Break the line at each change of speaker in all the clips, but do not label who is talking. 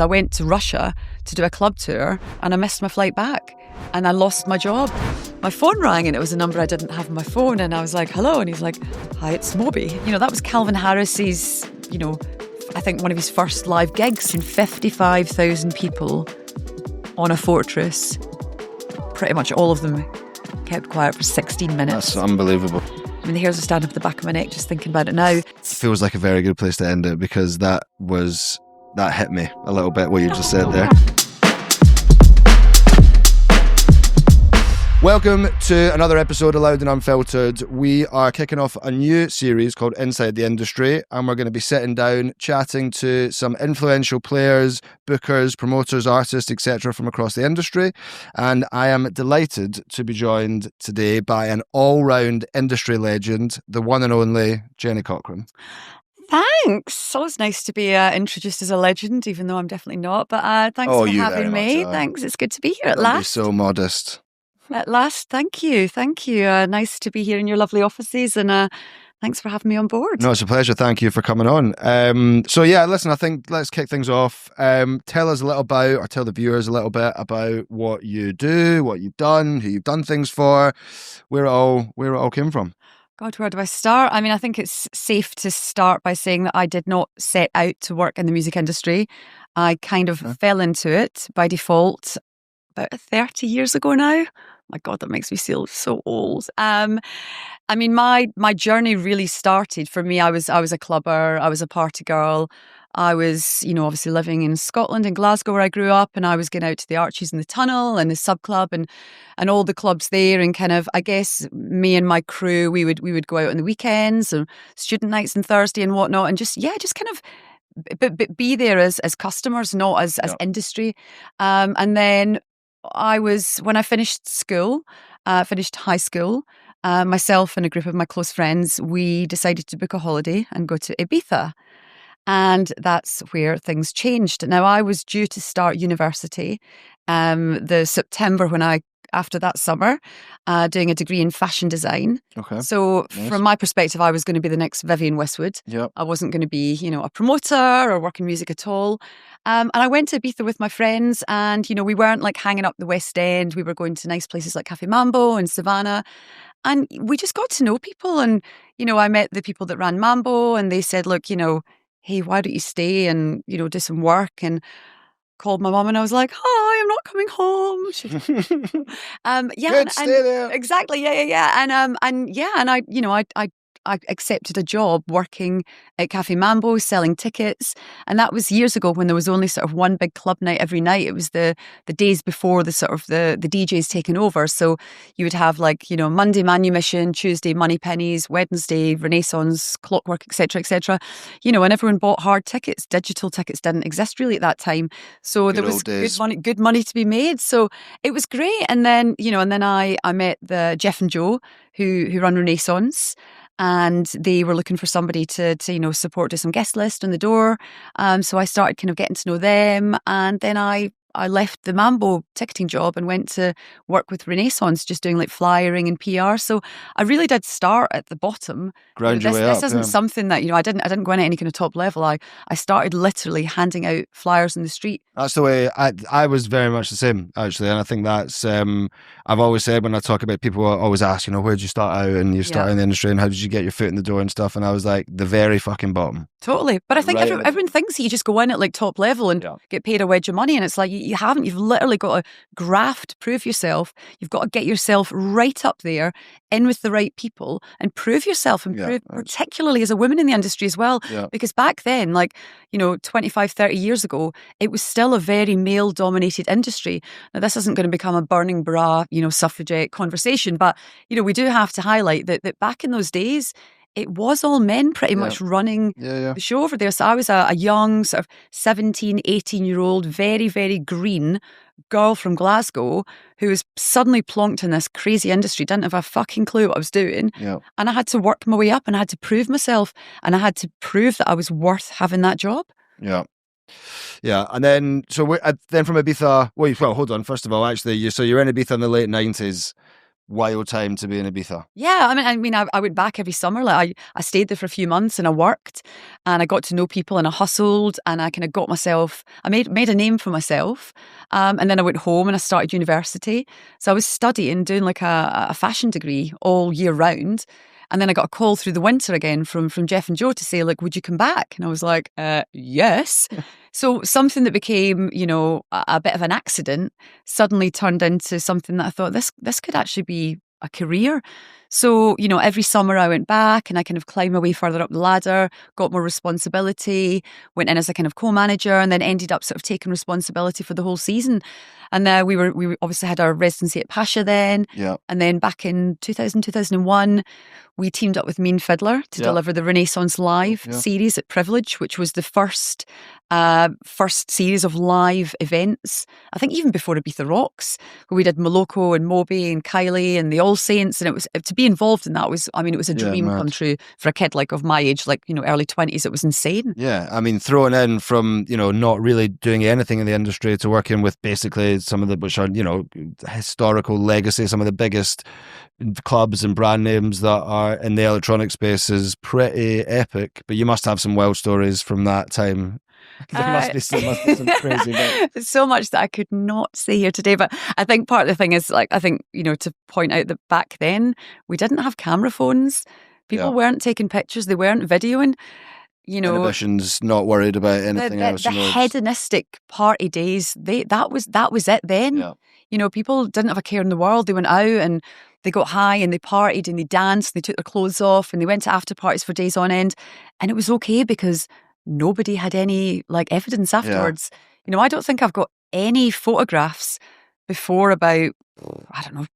I went to Russia to do a club tour and I missed my flight back and I lost my job. My phone rang and it was a number I didn't have on my phone, and I was like, hello, and he's like, hi, it's Moby. That was Calvin Harris's, I think one of his first live gigs, and 55,000 people on a fortress. Pretty much all of them kept quiet for 16 minutes.
That's unbelievable.
I mean, the hairs are standing up the back of my neck just thinking about it now.
It feels like a very good place to end it, because that hit me a little bit, what you just said there. Welcome to another episode of Loud Unfiltered. We are kicking off a new series called Inside the Industry, and we're going to be sitting down chatting to some influential players, bookers, promoters, artists, etc. from across the industry. And I am delighted to be joined today by an all-round industry legend, the one and only Jenni Cochrane.
Thanks. Always nice to be introduced as a legend, even though I'm definitely not. But thanks for having me. Thanks. It's good to be here at last.
You're so modest.
At last, thank you. Nice to be here in your lovely offices, and thanks for having me on board.
No, it's a pleasure. Thank you for coming on. Listen, I think let's kick things off. Tell us a little about, or tell the viewers a little bit about what you do, what you've done, who you've done things for, where it all came from.
God, where do I start? I mean, I think it's safe to start by saying that I did not set out to work in the music industry. I kind of fell into it by default about 30 years ago now. My God, that makes me feel so old. I mean, my journey really started for me. I was a clubber. I was a party girl. I was, obviously living in Scotland, in Glasgow, where I grew up, and I was going out to the Arches and the Tunnel and the Sub Club and all the clubs there. And kind of, I guess, me and my crew, we would go out on the weekends and student nights on Thursday and whatnot, and just kind of be there as customers, not as industry. And then when I finished school, finished high school, myself and a group of my close friends, we decided to book a holiday and go to Ibiza. And that's where things changed. Now, I was due to start university the September after that summer, doing a degree in fashion design.
Okay.
So from my perspective, I was going to be the next Vivienne Westwood.
Yep.
I wasn't going to be, a promoter or work in music at all. And I went to Ibiza with my friends, and, we weren't like hanging up the West End. We were going to nice places like Café Mambo and Savannah. And we just got to know people. And, I met the people that ran Mambo, and they said, look, hey, why don't you stay and, do some work? And called my mum, and I was like, hi, I'm not coming home.
Stay there.
Exactly. Yeah. And I accepted a job working at Café Mambo, selling tickets. And that was years ago when there was only sort of one big club night every night. It was the days before the DJs taking over. So you would have Monday Manumission, Tuesday Money Pennies, Wednesday Renaissance, Clockwork, etc., etc. And everyone bought hard tickets. Digital tickets didn't exist really at that time. So there was good money to be made. So it was great. And then, I met the Jeff and Joe who run Renaissance. And they were looking for somebody to support, do some guest list on the door. So I started kind of getting to know them. And then I left the Mambo ticketing job and went to work with Renaissance, just doing like flyering and PR. So I really did start at the bottom.
Ground your way up.
This isn't something that, I didn't go in at any kind of top level. I started literally handing out flyers in the street.
That's the way I was very much the same, actually. And I think that's, I've always said when I talk about people, always ask, where did you start out, and you started in the industry, and how did you get your foot in the door and stuff? And I was like, the very fucking bottom.
Totally. But I think everyone thinks that you just go in at like top level and get paid a wedge of money. And it's like, you haven't. You've literally got to graft, prove yourself. You've got to get yourself right up there, in with the right people, and prove yourself, and prove, particularly as a woman in the industry as well. Yeah. Because back then, 25, 30 years ago, it was still a very male-dominated industry. Now, this isn't going to become a burning bra, suffragette conversation, but, we do have to highlight that back in those days, it was all men pretty much running the show over there. So I was a young sort of 17, 18-year-old, very, very green girl from Glasgow who was suddenly plonked in this crazy industry, didn't have a fucking clue what I was doing. Yeah. And I had to work my way up, and I had to prove myself, and I had to prove that I was worth having that job.
Yeah. Yeah, and then then from Ibiza, well, hold on. First of all, actually, you're in Ibiza in the late 90s. wild time to be in Ibiza.
Yeah, I went back every summer. Like I stayed there for a few months and I worked and I got to know people and I hustled and I kind of got myself, I made a name for myself. And then I went home and I started university. So I was studying, doing like a fashion degree all year round. And then I got a call through the winter again from Jeff and Joe to say, like, would you come back? And I was like, yes. So something that became, a bit of an accident suddenly turned into something that I thought this could actually be a career. So, every summer I went back and I kind of climbed my way further up the ladder, got more responsibility, went in as a kind of co-manager and then ended up sort of taking responsibility for the whole season. And we obviously had our residency at Pasha then.
Yeah.
And then back in 2001, we teamed up with Mean Fiddler to deliver the Renaissance Live series at Privilege, which was the first series of live events, I think even before Ibiza Rocks, where we did Moloko and Moby and Kylie and the All Saints. And it was, to be involved in that it was a dream come true for a kid like of my age, like, early 20s. It was insane.
Yeah. I mean, throwing in from, not really doing anything in the industry to working with basically some of the, which are, historical legacy, some of the biggest clubs and brand names that are in the electronic space is pretty epic. But you must have some wild stories from that time. There must be some crazy bits.
There's so much that I could not say here today, but I think part of the thing is, like, I think, to point out that back then we didn't have camera phones. People weren't taking pictures, they weren't videoing.
Inhibitions, not worried about anything else.
The hedonistic party days, that was it then. Yeah. People didn't have a care in the world. They went out and they got high and they partied and they danced, and they took their clothes off and they went to after parties for days on end. And it was okay because nobody had any evidence afterwards. Yeah. I don't think I've got any photographs before about,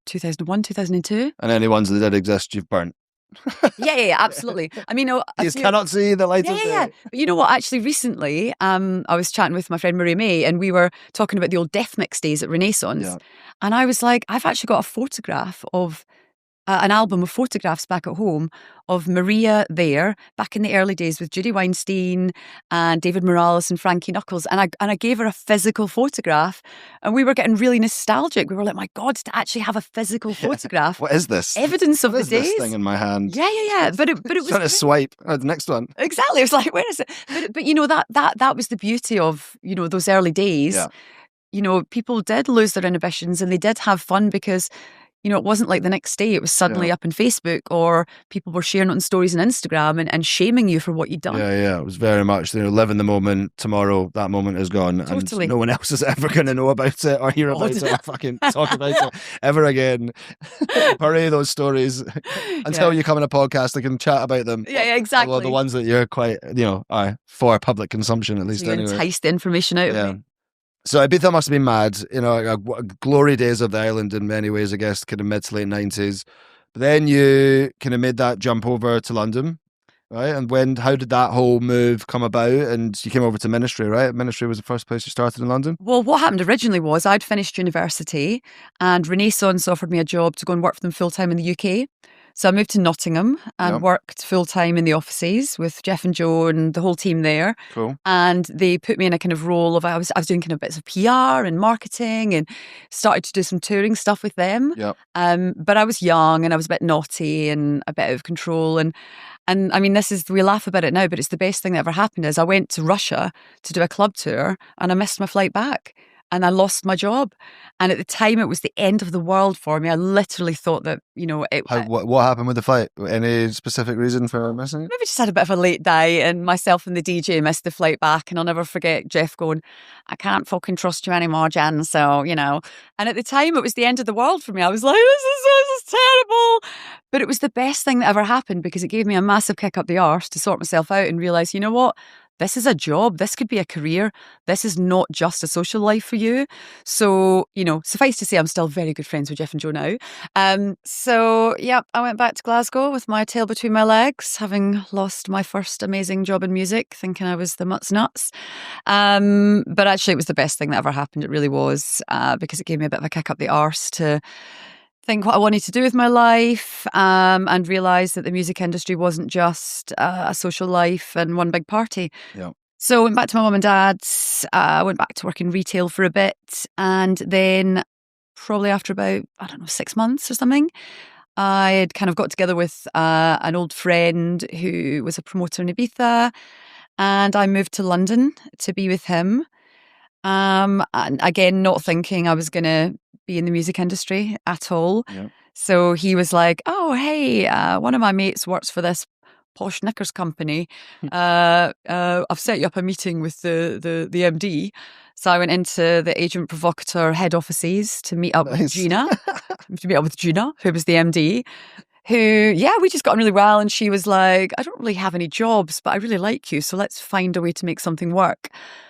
2001, 2002.
And any ones that did exist, you've burnt.
Yeah, absolutely. I mean, you
cannot see the light of day.
Yeah. But you know what? Actually, recently, I was chatting with my friend Maria May, and we were talking about the old Death Mix days at Renaissance. And I was like, I've actually got a photograph of an album of photographs back at home of Maria there back in the early days with Judy Weinstein and David Morales and Frankie Knuckles, and I gave her a physical photograph, and we were getting really nostalgic. We were like, my God, to actually have a physical photograph.
What is this?
Evidence of the days.
This thing in my hand.
Yeah. But it was
trying to swipe. The next one.
Exactly. It was like, where is it? But that was the beauty of those early days. Yeah. People did lose their inhibitions and they did have fun because it wasn't like the next day it was suddenly up on Facebook or people were sharing it on stories on Instagram and shaming you for what you'd done.
Yeah. It was very much, live in the moment. Tomorrow, that moment is gone.
Totally.
And no one else is ever going to know about it or hear about it or fucking talk about it ever again. Hooray those stories. Until you come on a podcast, I can chat about them.
Yeah, exactly.
Well, the ones that you're quite, are for public consumption at least.
So you
anyway.
entice the information out of me.
So Ibiza must have been mad, glory days of the island in many ways, I guess, kind of mid to late 90s. But then you kind of made that jump over to London, right? And how did that whole move come about? And you came over to Ministry, right? Ministry was the first place you started in London?
Well, what happened originally was I'd finished university and Renaissance offered me a job to go and work for them full-time in the UK. So I moved to Nottingham and worked full-time in the offices with Jeff and Joe and the whole team there.
Cool.
And they put me in a kind of role of, I was doing kind of bits of PR and marketing and started to do some touring stuff with them.
Yep.
But I was young and I was a bit naughty and a bit out of control. And I mean, we laugh about it now, but it's the best thing that ever happened is I went to Russia to do a club tour and I missed my flight back. And I lost my job. And at the time, it was the end of the world for me. I literally thought that,
what happened with the flight? Any specific reason for missing it?
Maybe just had a bit of a late day and myself and the DJ missed the flight back. And I'll never forget Jeff going, I can't fucking trust you anymore, Jen. So, And at the time, it was the end of the world for me. I was like, this is terrible. But it was the best thing that ever happened because it gave me a massive kick up the arse to sort myself out and realise, you know what? This is a job. This could be a career. This is not just a social life for you. So, suffice to say, I'm still very good friends with Jeff and Joe now. I went back to Glasgow with my tail between my legs, having lost my first amazing job in music, thinking I was the nuts. But actually, it was the best thing that ever happened. It really was, because it gave me a bit of a kick up the arse to think what I wanted to do with my life, and realise that the music industry wasn't just a social life and one big party.
Yeah.
So I went back to my mum and dad's, went back to work in retail for a bit, and then probably after about, I don't know, 6 months or something. I had kind of got together with an old friend who was a promoter in Ibiza, and I moved to London to be with him. And again, not thinking I was going to be in the music industry at all.
Yeah.
So he was like, "Oh, hey, one of my mates works for this posh knickers company. I've set you up a meeting with the MD." So I went into the agent provocateur head offices to meet up with
Nice.
Gina, who was the MD. Who, yeah, we just got on really well. And she was like, "I don't really have any jobs, but I really like you. So let's find a way to make something work."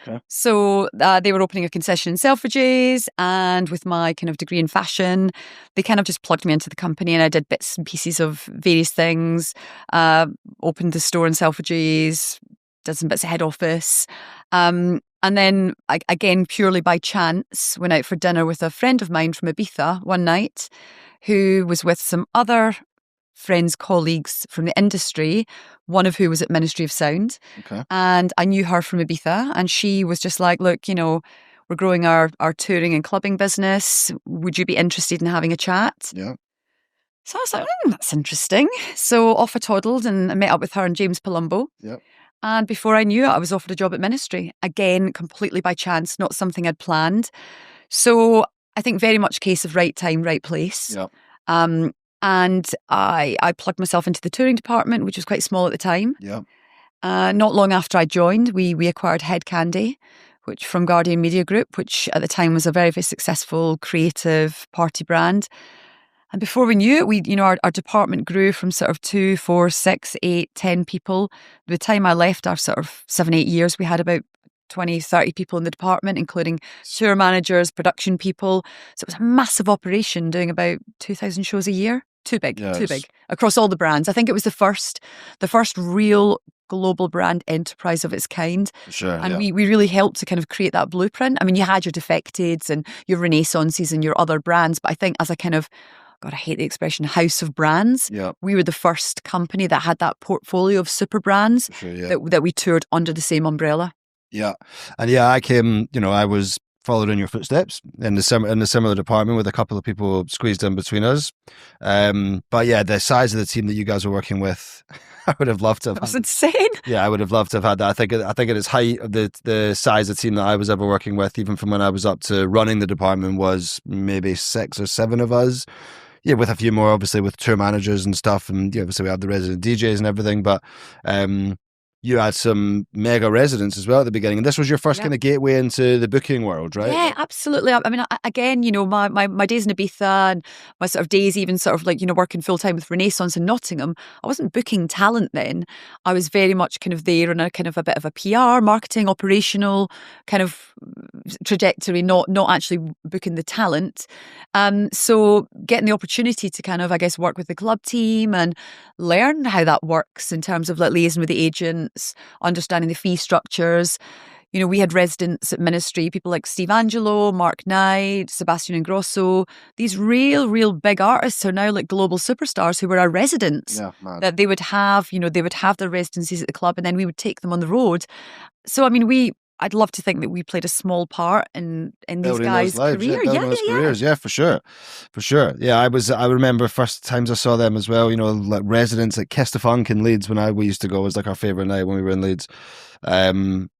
Okay.
So they were opening a concession in Selfridges, and with my kind of degree in fashion, they kind of just plugged me into the company, and I did bits and pieces of various things. Opened the store in Selfridges, did some bits of head office. And then, again, purely by chance, went out for dinner with a friend of mine from Ibiza one night who was with some other friends, colleagues from the industry, one of who was at Ministry of Sound.
Okay.
And I knew her from Ibiza, and she was just like, "Look, we're growing our touring and clubbing business. Would you be interested in having a chat?"
Yeah.
So I was like, "That's interesting." So off I toddled and I met up with her and James Palumbo.
Yeah.
And before I knew it, I was offered a job at Ministry. Again, completely by chance, not something I'd planned. So I think very much case of right time, right place.
Yeah.
And I plugged myself into the touring department, which was quite small at the time.
Yeah.
Not long after I joined, we acquired Head Candy, which from Guardian Media Group, which at the time was a very, very successful creative party brand. And before we knew it, our department grew from sort of 2, 4, 6, 8, 10 people. By the time I left, our sort of 7, 8 years, we had about 20, 30 people in the department, including tour managers, production people. So it was a massive operation doing about 2,000 shows a year. Too big across all the brands. I think it was the first real global brand enterprise of its kind.
Sure.
And we really helped to kind of create that blueprint. I mean, you had your Defecteds and your Renaissances and your other brands, but I think as a kind of, God, I hate the expression, house of brands.
Yeah.
We were the first company that had that portfolio of super brands that we toured under the same umbrella.
Yeah. And I came, I was followed in your footsteps in the similar department with a couple of people squeezed in between us. But yeah, the size of the team that you guys were working with, I would have loved to have.
That was insane.
Yeah, I would have loved to have had that. I think at its height, the size of the team that I was ever working with, even from when I was up to running the department, was maybe 6 or 7 of us. Yeah, with a few more, obviously, with tour managers and stuff. And obviously we had the resident DJs and everything. But you had some mega residents as well at the beginning. And this was your first kind of gateway into the booking world, right?
Yeah, absolutely. I mean, again, my days in Ibiza and my sort of days even sort of like, working full time with Renaissance in Nottingham, I wasn't booking talent then. I was very much kind of there on a kind of a bit of a PR, marketing, operational kind of trajectory, not actually booking the talent. So getting the opportunity to kind of, I guess, work with the club team and learn how that works in terms of like liaising with the agents, understanding the fee structures. We had residents at Ministry, people like Steve Angello, Mark Knight, Sebastian Ingrosso. These real big artists are now like global superstars who were our residents.
Yeah, mad.
That they would have, they would have their residencies at the club, and then we would take them on the road. So, I mean, I'd love to think that we played a small part in these guys' career.
Careers, for sure. Yeah, I remember first times I saw them as well. Like residents at Kiss the Funk in Leeds when we used to go. It was like our favorite night when we were in Leeds.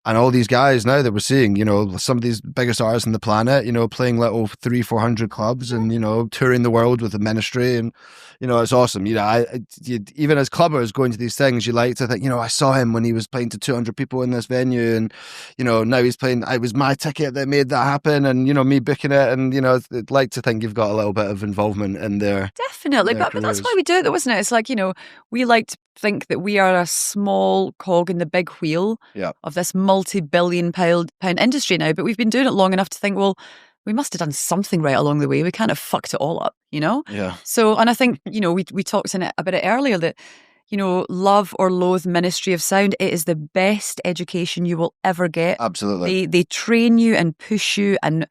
And all these guys now that we're seeing, some of these biggest artists on the planet, playing little 300-400 clubs and, touring the world with the Ministry. And, it's awesome. Even as clubbers going to these things, you like to think, I saw him when he was playing to 200 people in this venue. And, now he's playing, it was my ticket that made that happen. And, me booking it. And, I'd like to think you've got a little bit of involvement in there.
Definitely. But that's why we do it though, isn't it? It's like, we like to think that we are a small cog in the big wheel of this multi-billion pound industry now, but we've been doing it long enough to think, well, we must have done something right along the way. We can't have fucked it all up,
Yeah.
So, and I think, we talked in it about it earlier that, love or loathe Ministry of Sound, it is the best education you will ever get.
Absolutely.
They train you and push you and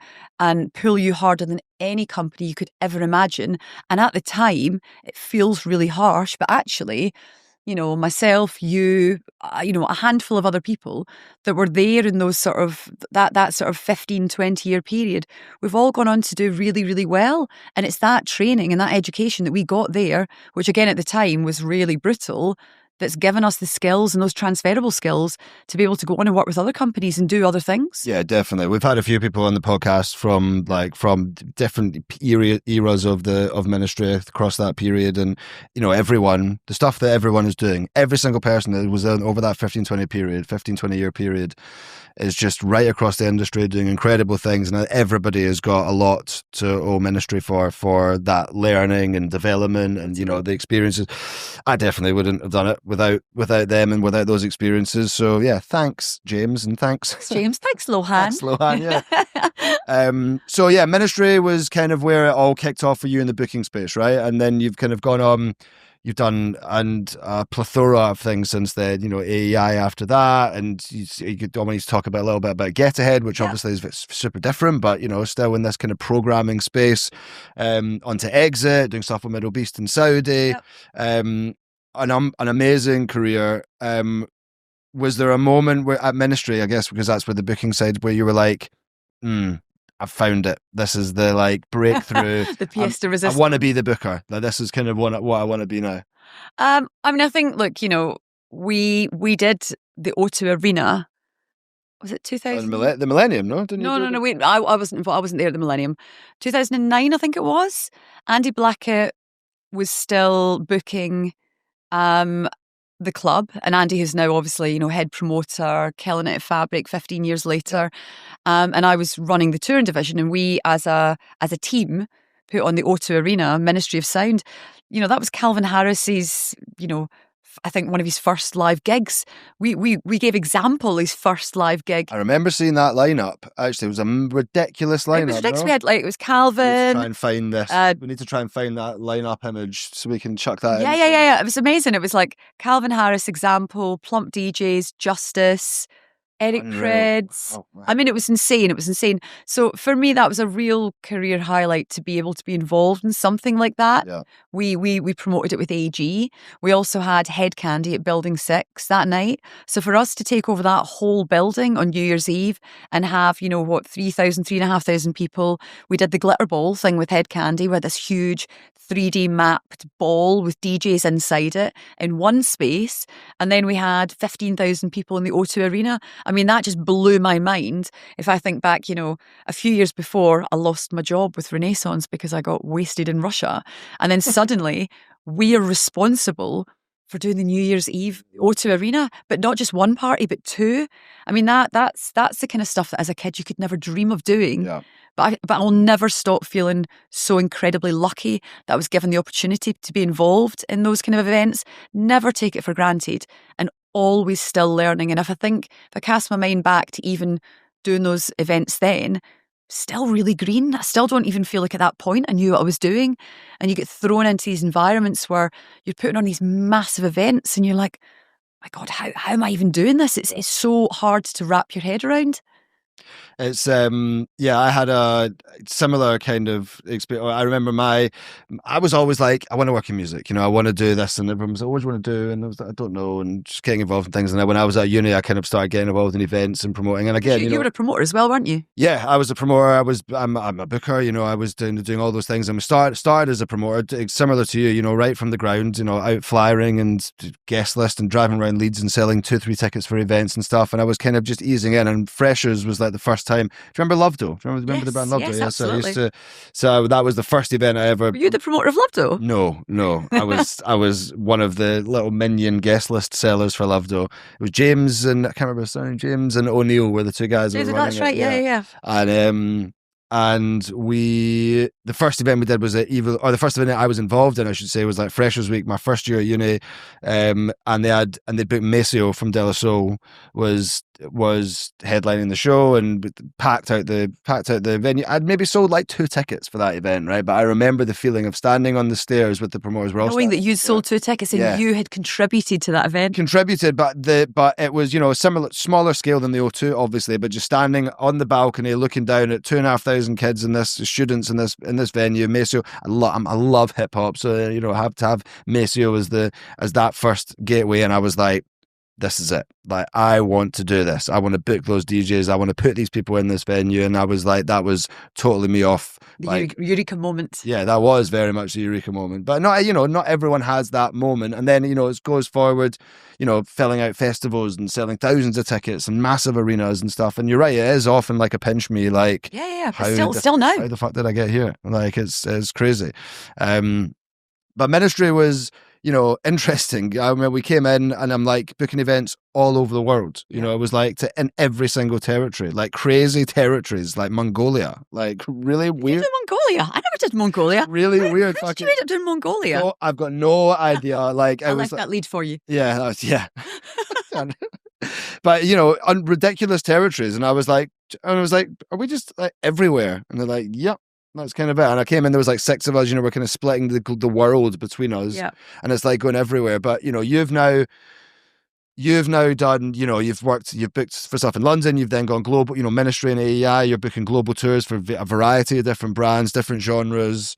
pull you harder than any company you could ever imagine. And at the time, it feels really harsh, but actually, myself, you, a handful of other people that were there in those sort of, that sort of 15, 20-year period, we've all gone on to do really, really well. And it's that training and that education that we got there, which again at the time was really brutal, that's given us the skills and those transferable skills to be able to go on and work with other companies and do other things.
Yeah, definitely. We've had a few people on the podcast from different eras of ministry across that period, and everyone, the stuff that everyone is doing, every single person that was over that 15-20 year period is just right across the industry doing incredible things, and everybody has got a lot to owe ministry for that learning and development and the experiences. I definitely wouldn't have done it without them and without those experiences. So yeah, thanks James, and thanks
James, thanks Lohan.
Thanks Lohan, yeah. So yeah, ministry was kind of where it all kicked off for you in the booking space, right? And then you've kind of gone on. You've done a plethora of things since then, AEI after that, and you could almost talk a little bit about Get Ahead, which obviously is super different, but still in this kind of programming space. Onto Exit, doing stuff with Middle East and Saudi. An amazing career. Was there a moment where at ministry, I guess, because that's where the booking side, where you were like, I've found it. This is the breakthrough.
The pièce de résistance.
I want to be the booker. This is kind of what I want to be now.
I think, look, we did the O2 Arena. Was it 2000?
The Millennium, no?
No. Wait, I wasn't there at the Millennium. 2009, I think it was. Andy Blackett was still booking the club, and Andy is now obviously head promoter, killing it at Fabric 15 years later, and I was running the touring division, and we as a team put on the O2 Arena Ministry of Sound. That was Calvin Harris's I think one of his first live gigs. We gave Example his first live gig.
I remember seeing that lineup. Actually, it was a ridiculous lineup.
It was ridiculous. We had it was Calvin.
We need to try and find this. We need to try and find that lineup image so we can chuck that in.
Yeah. It was amazing. It was like Calvin Harris, Example, Plump DJs, Justice, Eric Preds. Oh, wow. I mean, it was insane. So for me, that was a real career highlight to be able to be involved in something like that. Yeah. We promoted it with AG. We also had Head Candy at Building 6 that night. So for us to take over that whole building on New Year's Eve and have, 3,500 people, we did the glitter ball thing with Head Candy. We had this huge 3D mapped ball with DJs inside it in one space. And then we had 15,000 people in the O2 Arena. I mean, that just blew my mind. If I think back, a few years before, I lost my job with Renaissance because I got wasted in Russia. And then suddenly we are responsible for doing the New Year's Eve O2 Arena, but not just one party, but two. I mean, that's the kind of stuff that as a kid you could never dream of doing. Yeah. But I'll never stop feeling so incredibly lucky that I was given the opportunity to be involved in those kind of events. Never take it for granted, and always still learning. And if I cast my mind back to even doing those events then, still really green. I still don't even feel like at that point I knew what I was doing. And you get thrown into these environments where you're putting on these massive events and you're like, my God, how am I even doing this? It's so hard to wrap your head around.
It's I had a similar kind of experience. I remember I was always like, I want to work in music, I want to do this, and everyone was like, what do you want to do? And I was like, I don't know, and just getting involved in things. And then when I was at uni, I kind of started getting involved in events and promoting. And again,
you were a promoter as well, weren't you?
Yeah, I was a promoter. I'm a booker. I was doing all those things. And we started as a promoter, similar to you, right from the ground, out flyering and guest list and driving around Leeds and selling 2-3 tickets for events and stuff. And I was kind of just easing in. And Freshers was like the first time. Do you remember Lovedo? Do you remember the band Lovedo?
Yes,
yeah,
absolutely.
So that was the first event I ever.
Were you the promoter of Lovedo?
No. I was one of the little minion guest list sellers for Lovedo. It was James and I can't remember his name. James and O'Neill were the two guys.
That's right. Yeah.
And the first event we did was the first event I was involved in, I should say, was like Freshers Week, my first year at uni. And they'd booked Maceo from De La Soul was headlining the show and packed out the venue. I'd maybe sold like 2 tickets for that event, right? But I remember the feeling of standing on the stairs with the promoters.
Knowing that you sold 2 tickets and you had contributed to that event.
Contributed, but it was, smaller scale than the O2, obviously, but just standing on the balcony looking down at 2,500 kids and students in this venue. Maceo, I love hip hop, so have to have Maceo as that first gateway, and I was like, this is it. Like, I want to do this. I want to book those DJs. I want to put these people in this venue. And I was like, that was totally me off.
The eureka moment.
Yeah, that was very much the eureka moment. But not everyone has that moment. And then, it goes forward, filling out festivals and selling thousands of tickets and massive arenas and stuff. And you're right, it is often like a pinch me, like,
yeah. But still now.
How the fuck did I get here? Like, it's crazy. But ministry was, interesting. I mean, we came in and I'm like booking events all over the world. It was like in every single territory, like crazy territories, like Mongolia, like really weird.
You did Mongolia? I never did Mongolia.
Really weird.
How did you end up doing Mongolia?
No, I've got no idea. Like
I left that lead for you.
Yeah, But ridiculous territories, and I was like, are we just like everywhere? And they're like, yep. That's kind of it. And I came in, there was like 6 of us, we're kind of splitting the world between us.
Yeah.
And it's like going everywhere. But, you've now done, you've booked for stuff in London, you've then gone global, ministry and AEI, you're booking global tours for a variety of different brands, different genres.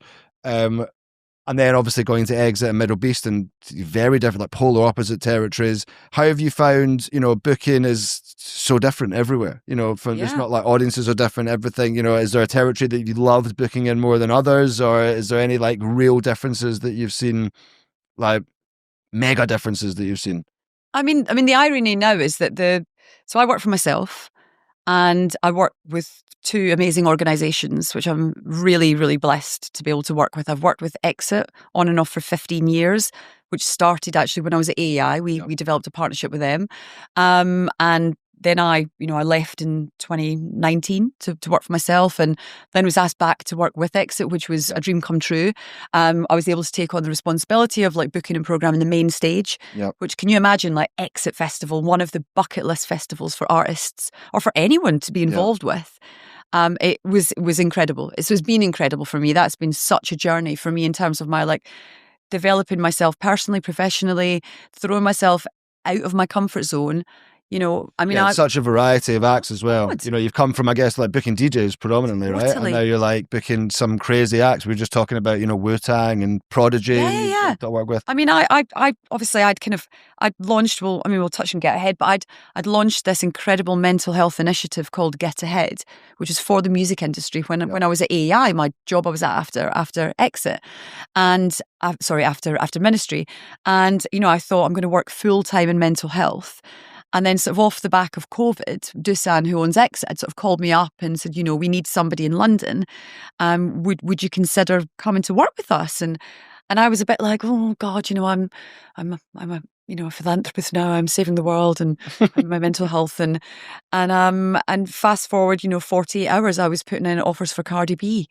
And then obviously going to Exit and Middle Beast and very different, like polar opposite territories. How have you found, booking is so different everywhere? It's not like audiences are different, everything. Is there a territory that you loved booking in more than others? Or is there any like real differences that you've seen, like mega differences that you've seen?
I mean, the irony now is that so I work for myself. And I work with 2 amazing organisations, which I'm really, really blessed to be able to work with. I've worked with Exit on and off for 15 years, which started actually when I was at AEI. We developed a partnership with them. And then I left in 2019 to work for myself, and then was asked back to work with Exit, which was a dream come true. I was able to take on the responsibility of like booking and programming the main stage, which, can you imagine, like Exit Festival, one of the bucket list festivals for artists or for anyone to be involved with. It was incredible. It's been incredible for me. That's been such a journey for me in terms of my like developing myself personally, professionally, throwing myself out of my comfort zone.
Such a variety of acts as well. God. You've come from, I guess, like booking DJs predominantly,
Totally.
Right? And now you're like booking some crazy acts. We were just talking about, Wu-Tang and Prodigy.
Yeah.
That I work with.
I mean, I obviously I'd launched. Well, I mean, we'll touch on Get Ahead, but I'd launched this incredible mental health initiative called Get Ahead, which is for the music industry. When I was at AEI, my job I was at after Exit, and after ministry, and I thought I'm going to work full time in mental health. And then sort of off the back of COVID, Dusan, who owns Exit, had sort of called me up and said, we need somebody in London. Would you consider coming to work with us? And I was a bit like, oh God, I'm a philanthropist now. I'm saving the world and my mental health and fast forward, 48 hours, I was putting in offers for Cardi B.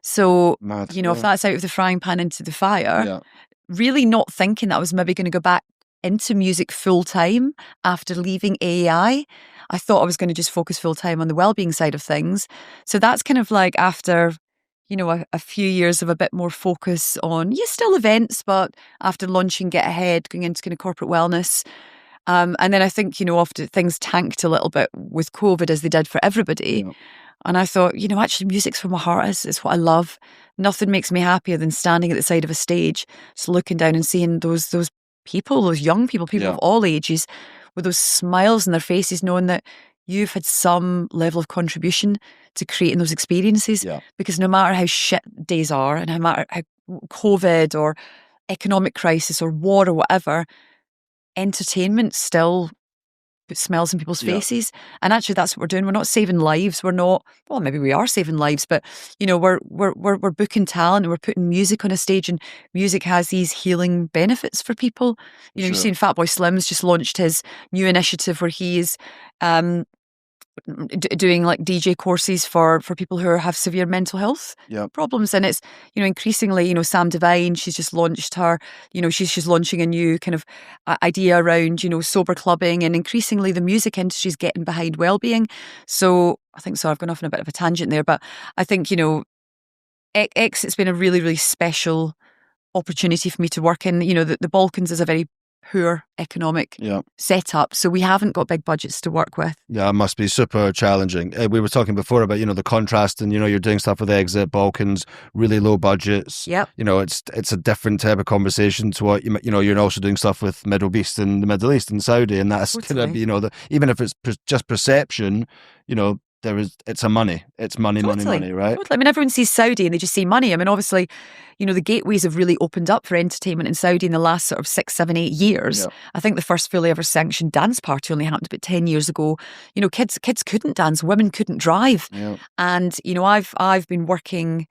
So
Mad,
if that's out of the frying pan into the fire, really not thinking that I was maybe going to go back into music full time after leaving AEI. I thought I was going to just focus full time on the Wellbeing side of things. So that's kind of like after, a few years of a bit more focus on, still events, but after launching Get Ahead, going into kind of corporate wellness. And then I think, after things tanked a little bit with COVID, as they did for everybody. Yeah. And I thought, actually music's where my heart is. It's what I love. Nothing makes me happier than standing at the side of a stage, just looking down and seeing those people, those young people of all ages, with those smiles on their faces, knowing that you've had some level of contribution to creating those experiences. Yeah. Because no matter how shit days are, and no matter how COVID or economic crisis or war or whatever, entertainment still puts smiles on people's faces. And actually that's what we're doing. We're not saving lives. We're not, well, maybe we are saving lives, but we're booking talent and we're putting music on a stage, and music has these healing benefits for people. You've seen Fatboy Slim's just launched his new initiative where he is doing like DJ courses for people who have severe mental health problems. And it's, increasingly, Sam Devine, she's just launched her, she's launching a new kind of idea around, sober clubbing, and increasingly the music industry is getting behind Wellbeing. So I think, I've gone off on a bit of a tangent there, but I think, Exit's been a really, really special opportunity for me to work in. The Balkans is a very poor economic setup, so we haven't got big budgets to work with.
Yeah, it must be super challenging. We were talking before about the contrast, and you're doing stuff with Exit, Balkans, really low budgets.
Yep.
It's a different type of conversation to what you're also doing stuff with Middle East and the Middle East and Saudi, and that's
Totally.
gonna be even if it's just perception, it's money, money, right?
Totally. I mean, everyone sees Saudi and they just see money. I mean, obviously, the gateways have really opened up for entertainment in Saudi in the last sort of 6, 7, 8 years.
Yeah.
I think the first fully ever sanctioned dance party only happened about 10 years ago. Kids couldn't dance, women couldn't drive.
Yeah.
And, I've been working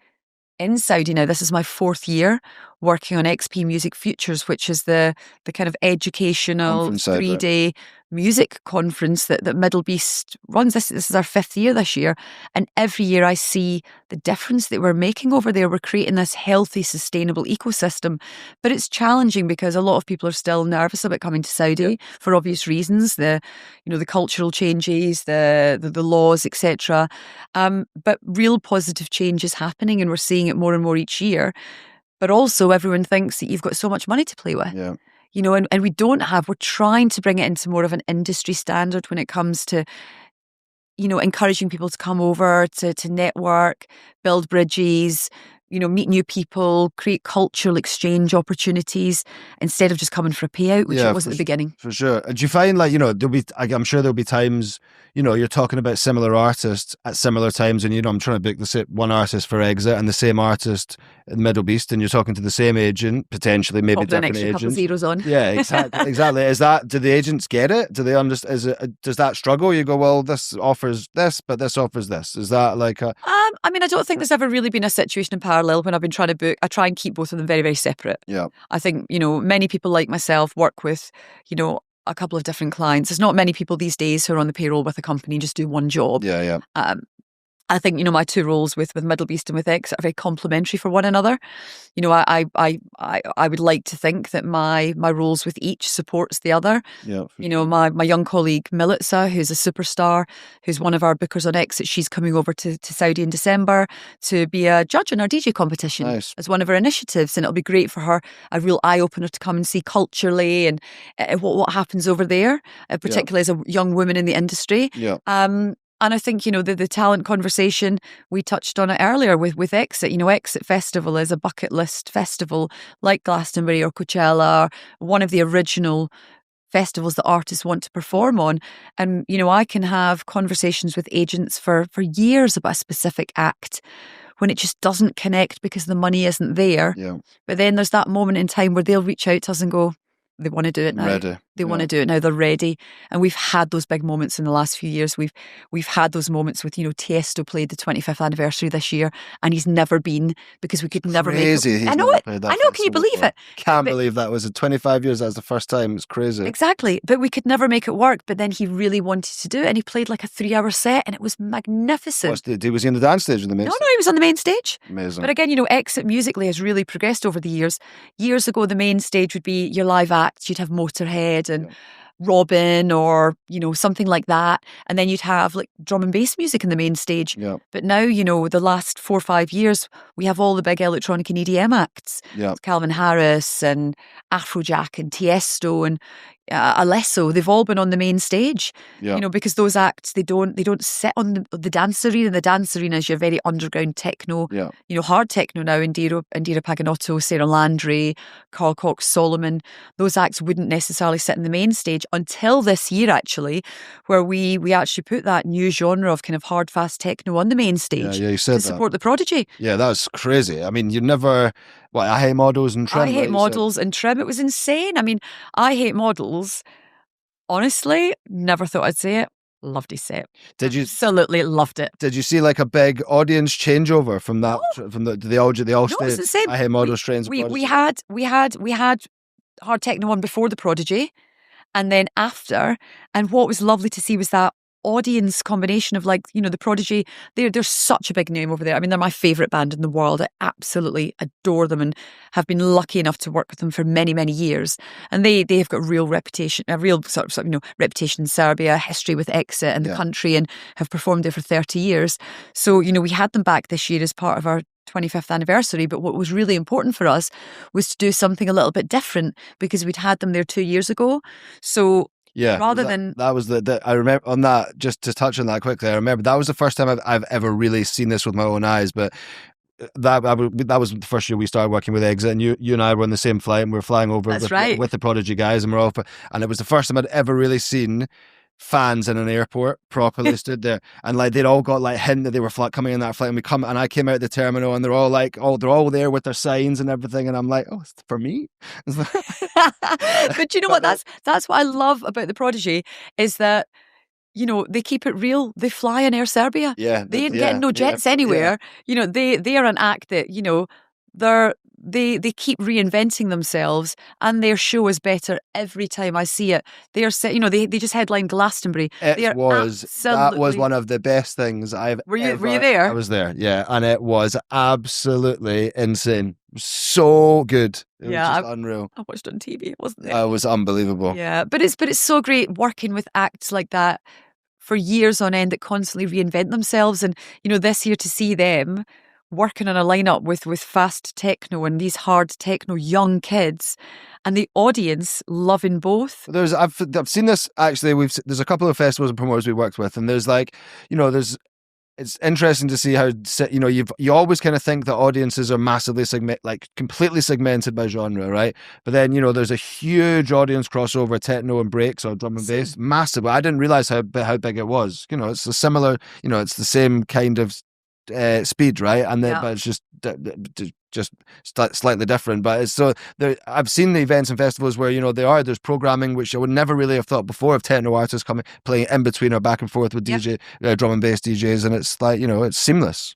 in Saudi now. This is my 4th year working on XP Music Futures, which is the kind of educational 3-day music conference that Middle East runs. This is our 5th year this year. And every year I see the difference that we're making over there. We're creating this healthy, sustainable ecosystem. But it's challenging because a lot of people are still nervous about coming to Saudi for obvious reasons. The cultural changes, the laws, etc. But real positive change is happening, and we're seeing it more and more each year. But also everyone thinks that you've got so much money to play with.
Yeah.
And we don't have. We're trying to bring it into more of an industry standard when it comes to, encouraging people to come over, to network, build bridges, meet new people, create cultural exchange opportunities instead of just coming for a payout, which it was at the beginning.
For sure. And do you find I'm sure there'll be times, you're talking about similar artists at similar times, and I'm trying to book one artist for Exit and the same artist in the Middle East, and you're talking to the same agent, potentially, maybe
Pop
different
an extra
agents.
couple of zeros on.
Yeah, exactly. Do the agents get it? Do they understand? Does that struggle? You go, well, this offers this, but this offers this. Is that like a...
I mean, I don't think there's ever really been a situation in parallel when I've been trying to book. I try and keep both of them very, very separate.
Yeah.
I think, many people like myself work with, a couple of different clients. There's not many people these days who are on the payroll with a company and just do one job.
Yeah.
I think, my two roles with Middle East and with X are very complementary for one another. I would like to think that my roles with each supports the other.
Yeah.
My young colleague Militza, who's a superstar, who's one of our bookers on Exit, she's coming over to Saudi in December to be a judge in our DJ competition.
Nice.
As one of her initiatives, and it'll be great for her, a real eye-opener to come and see culturally and what happens over there, particularly as a young woman in the industry.
Yeah.
And I think, the talent conversation, we touched on it earlier with Exit. Exit Festival is a bucket list festival like Glastonbury or Coachella, or one of the original festivals that artists want to perform on. And, I can have conversations with agents for years about a specific act when it just doesn't connect because the money isn't there.
Yeah.
But then there's that moment in time where they'll reach out to us and go, they want to do it now.
Ready.
They want to do it now. They're ready. And we've had those big moments in the last few years. We've had those moments with, Tiesto played the 25th anniversary this year, and he's never been because we could never make it. I know it. I know. Can you believe it?
Can't believe that was 25 years. That was the first time. It's crazy.
Exactly. But we could never make it work. But then he really wanted to do it, and he played like a 3-hour set, and it was magnificent.
Was he on the dance stage in the main stage?
No, he was on the main stage.
Amazing.
But again, Exit musically has really progressed over the years. Years ago, the main stage would be your live acts. You'd have Motorhead and Robin or, something like that. And then you'd have like drum and bass music in the main stage.
Yeah.
But now, the last 4 or 5 years, we have all the big electronic and EDM acts.
Yeah.
Calvin Harris and Afrojack and Tiesto and Alesso, they've all been on the main stage.
Yeah.
Because those acts, they don't sit on the dance arena. The dance arena is your very underground techno, hard techno now. Indira Paganotto, Sarah Landry, Carl Cox Solomon. Those acts wouldn't necessarily sit in the main stage until this year, actually, where we actually put that new genre of kind of hard, fast techno on the main stage
you said
to support the Prodigy.
Yeah, that's crazy. I mean, you never... I Hate Models and Trim.
I Hate Models and Trim. It was insane. I mean, I Hate Models, honestly, never thought I'd say it. Loved his set.
Did you?
Absolutely loved it.
Did you see like a big audience changeover from that?
No.
From the all
No, it's the same.
I Hate Models trains.
We had hard techno on before the Prodigy, and then after. And what was lovely to see was that audience combination of like, the Prodigy, they're such a big name over there. I mean, they're my favourite band in the world. I absolutely adore them and have been lucky enough to work with them for many, many years. And they have got real reputation, a real sort of reputation in Serbia, history with Exit and the country, and have performed there for 30 years. So, we had them back this year as part of our 25th anniversary, but what was really important for us was to do something a little bit different because we'd had them there 2 years ago. So rather than
that was the I remember on that, just to touch on that quickly, I remember that was the first time I've ever really seen this with my own eyes. But that was the first year we started working with Exit, and you and I were on the same flight, and we were flying over with the Prodigy guys, and and it was the first time I'd ever really seen fans in an airport properly stood there, and like they'd all got like hint that they were coming in that flight, and I came out the terminal, and they're all there with their signs and everything, and I'm like, oh, it's for me.
But you know what? That's what I love about the Prodigy is that they keep it real. They fly in Air Serbia.
Yeah,
they ain't getting no jets anywhere.
Yeah.
They are an act that they keep reinventing themselves, and their show is better every time I see it. They are they just headlined Glastonbury.
That was one of the best things I've
Were you there?
I was there, yeah, and it was absolutely insane. So good. It was just unreal.
I watched it on TV. It wasn't there.
It was unbelievable.
Yeah, but it's so great working with acts like that for years on end that constantly reinvent themselves, and this year to see them working on a lineup with fast techno and these hard techno young kids, and the audience loving both.
I've seen this actually. There's a couple of festivals and promoters we worked with, and there's like it's interesting to see how you always kind of think that audiences are massively completely segmented by genre, right? But then there's a huge audience crossover, techno and breaks or drum and bass, massive. I didn't realize how big it was. It's a similar, it's the same kind of speed, right? And then, but it's just slightly different. But it's I've seen the events and festivals where there's programming which I would never really have thought before of techno artists playing in between or back and forth with DJ drum and bass DJs, and it's like it's seamless.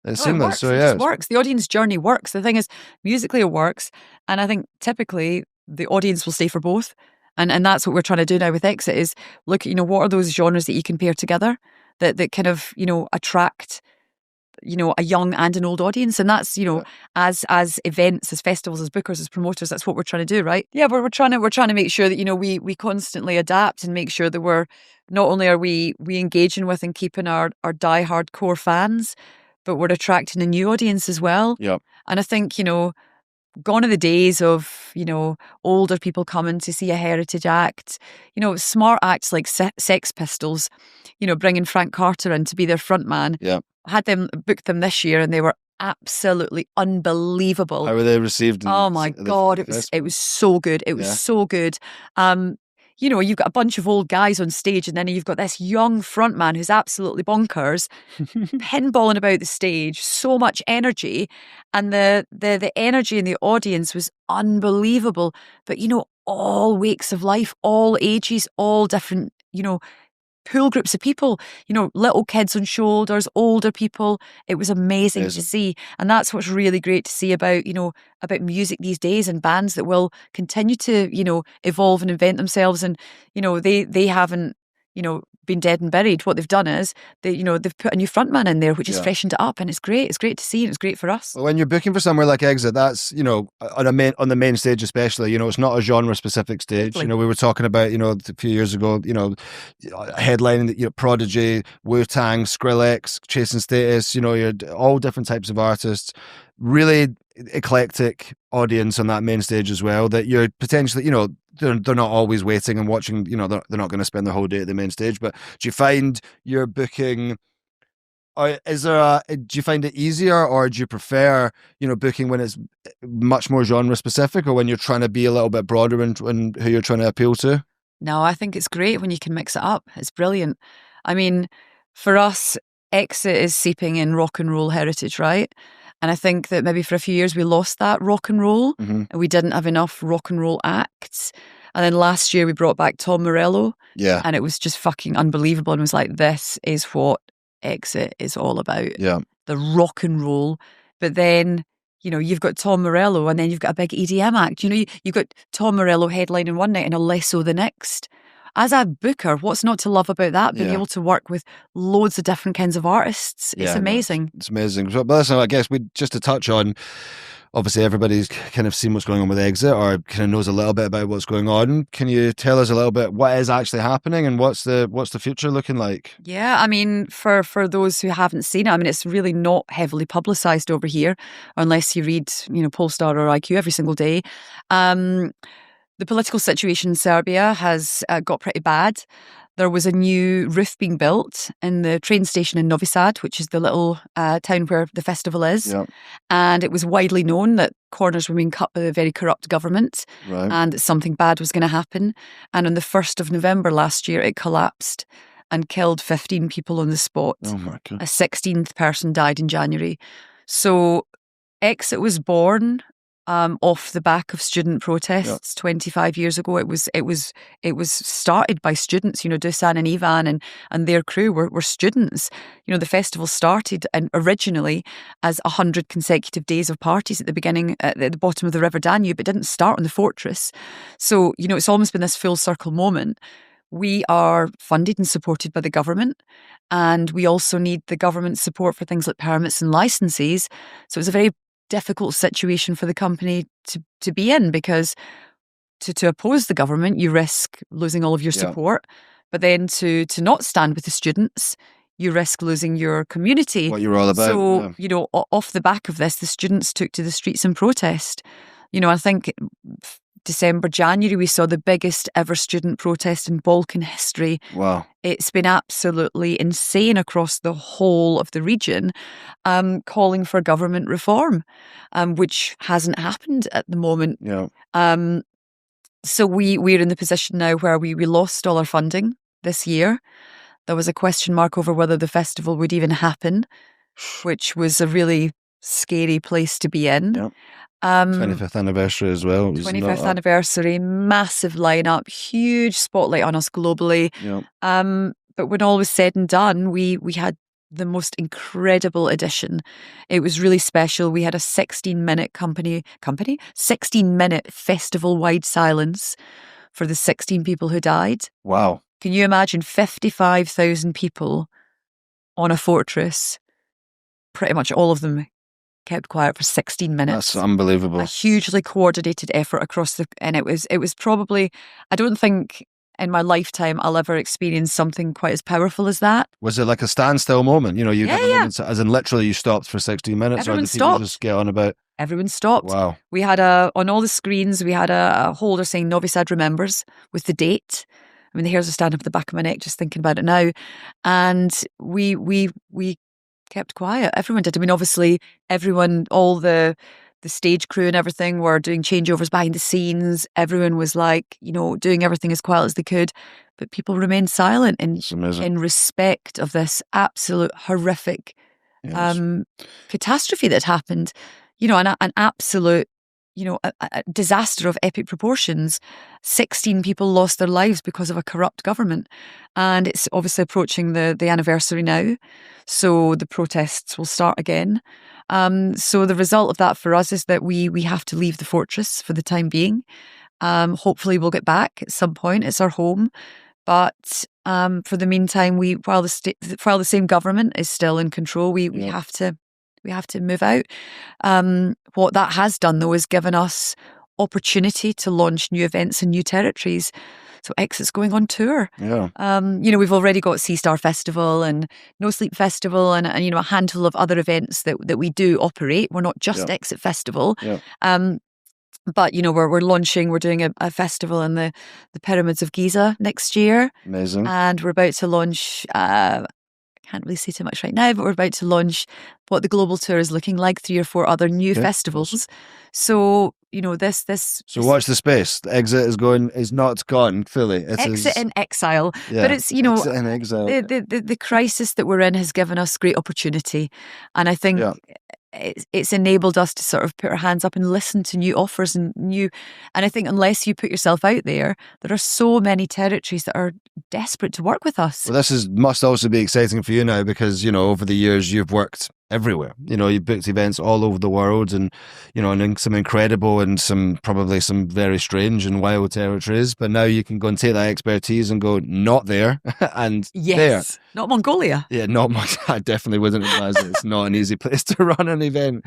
It's seamless.
It works. The audience journey works. The thing is, musically it works, and I think typically the audience will stay for both. And that's what we're trying to do now with Exit is look at what are those genres that you can pair together that kind of attract a young and an old audience, and that's as events, as festivals, as bookers, as promoters, that's what we're trying to do, right? Yeah, we're trying to make sure that we constantly adapt and make sure that we're not only are we engaging with and keeping our die-hard core fans, but we're attracting a new audience as well.
Yeah,
and I think gone are the days of older people coming to see a heritage act. Smart acts like Sex Pistols, bringing Frank Carter in to be their front man.
Yeah.
Had them booked them this year, and they were absolutely unbelievable.
How were they received?
Oh my God, it was so good. It was so good. You've got a bunch of old guys on stage, and then you've got this young front man who's absolutely bonkers, pinballing about the stage, so much energy, and the energy in the audience was unbelievable. But all wakes of life, all ages, all different, pool groups of people, little kids on shoulders, older people. It was amazing to see. And that's what's really great to see about music these days, and bands that will continue to, evolve and invent themselves. And, they haven't, been dead and buried. What they've done is they've put a new frontman in there, which has freshened it up, and it's great. It's great to see, and it's great for us.
Well, when you're booking for somewhere like Exit, that's on the main stage especially. It's not a genre specific stage. We were talking about a few years ago. Headlining Prodigy, Wu-Tang, Skrillex, Chasing Status. You're all different types of artists. Really eclectic audience on that main stage as well, that you're potentially they're not always waiting and watching, they're not going to spend the whole day at the main stage. But do you find you're booking, or do you find it easier, or do you prefer booking when it's much more genre specific, or when you're trying to be a little bit broader in who you're trying to appeal to?
No, I think it's great when you can mix it up. It's brilliant. I mean, for us, Exit is seeping in rock and roll heritage, right? And I think that maybe for a few years we lost that rock and roll, and we didn't have enough rock and roll acts. And then last year we brought back Tom Morello, and it was just fucking unbelievable. And it was like, this is what Exit is all about.
Yeah,
the rock and roll. But then you've got Tom Morello, and then you've got a big EDM act. You've got Tom Morello headlining one night and Alesso the next. as a booker, what's not to love about that? Being
Yeah.
able to work with loads of different kinds of artists. It's amazing.
It's amazing. But listen, I guess just to touch on, obviously everybody's kind of seen what's going on with Exit, or kind of knows a little bit about what's going on. Can you tell us a little bit what is actually happening and what's the future looking like?
Yeah, I mean, for those who haven't seen it, I mean, it's really not heavily publicised over here, unless you read, Polestar or IQ every single day. The political situation in Serbia has got pretty bad. There was a new roof being built in the train station in Novi Sad, which is the little town where the festival is.
Yeah.
And it was widely known that corners were being cut by a very corrupt government,
Right.
and that something bad was going to happen. And on the 1st of November last year, it collapsed and killed 15 people on the spot.
Oh my God.
A 16th person died in January. So Exit was born off the back of student protests 25 years ago. It was started by students. Dusan and Ivan and their crew were students. The festival started and originally as 100 consecutive days of parties at the beginning at the bottom of the River Danube. It didn't start on the fortress. So it's almost been this full circle moment. We are funded and supported by the government, and we also need the government support for things like permits and licenses. So it's a very difficult situation for the company to be in, because to oppose the government, you risk losing all of your support. But then to not stand with the students, you risk losing your community.
What you're all about.
So, off the back of this, the students took to the streets in protest. I think December, January, we saw the biggest ever student protest in Balkan history.
Wow.
It's been absolutely insane across the whole of the region, calling for government reform, which hasn't happened at the moment.
Yeah.
So we're in the position now where we lost all our funding this year. There was a question mark over whether the festival would even happen, which was a really scary place to be in.
Yep. 25th anniversary as well.
25th anniversary, massive lineup, huge spotlight on us globally.
Yep.
But when all was said and done, we had the most incredible edition. It was really special. We had a 16-minute 16-minute festival-wide silence for the 16 people who died.
Wow.
Can you imagine 55,000 people on a fortress? Pretty much all of them kept quiet for 16 minutes.
That's unbelievable.
A hugely coordinated effort across and it was probably, I don't think in my lifetime I'll ever experience something quite as powerful as that.
Was it like a standstill moment?
Yeah.
As in literally you stopped for 16 minutes?
Everyone
or did people
stopped.
just get on about?
Everyone stopped.
Wow.
We had on all the screens, we had a holder saying Novi Sad remembers with the date. I mean, the hairs are standing up the back of my neck just thinking about it now. And we kept quiet. Everyone did. I mean, obviously, everyone, all the stage crew and everything were doing changeovers behind the scenes. Everyone was doing everything as quiet as they could. But people remained silent in respect of this absolute horrific catastrophe that happened. An absolute, a disaster of epic proportions. 16 people lost their lives because of a corrupt government. And it's obviously approaching the anniversary now. So the protests will start again. So the result of that for us is that we have to leave the fortress for the time being. Hopefully we'll get back at some point. It's our home. But for the meantime, while the same government is still in control, we have to move out. What that has done, though, is given us opportunity to launch new events in new territories. So Exit's going on tour.
Yeah.
We've already got Sea Star Festival and No Sleep Festival and a handful of other events that we do operate. We're not just Exit Festival.
Yeah.
But we're launching. We're doing a festival in the Pyramids of Giza next year.
Amazing.
And we're about to launch. Can't really say too much right now, but we're about to launch what the global tour is looking like, 3 or 4 other new festivals. So, this.
So watch the space. The Exit is not gone fully. It's
Exit in exile.
Yeah,
but it's,
Exit in exile.
The crisis that we're in has given us great opportunity. And I think it's enabled us to sort of put our hands up and listen to new offers and I think unless you put yourself out there are so many territories that are desperate to work with us.
Well, must also be exciting for you now because, over the years you've worked everywhere. You booked events all over the world, and and some incredible and probably some very strange and wild territories. But now you can go and take that expertise and go, not there and there.
Not Mongolia.
Yeah, not much. I definitely wouldn't advise it. It's not an easy place to run an event.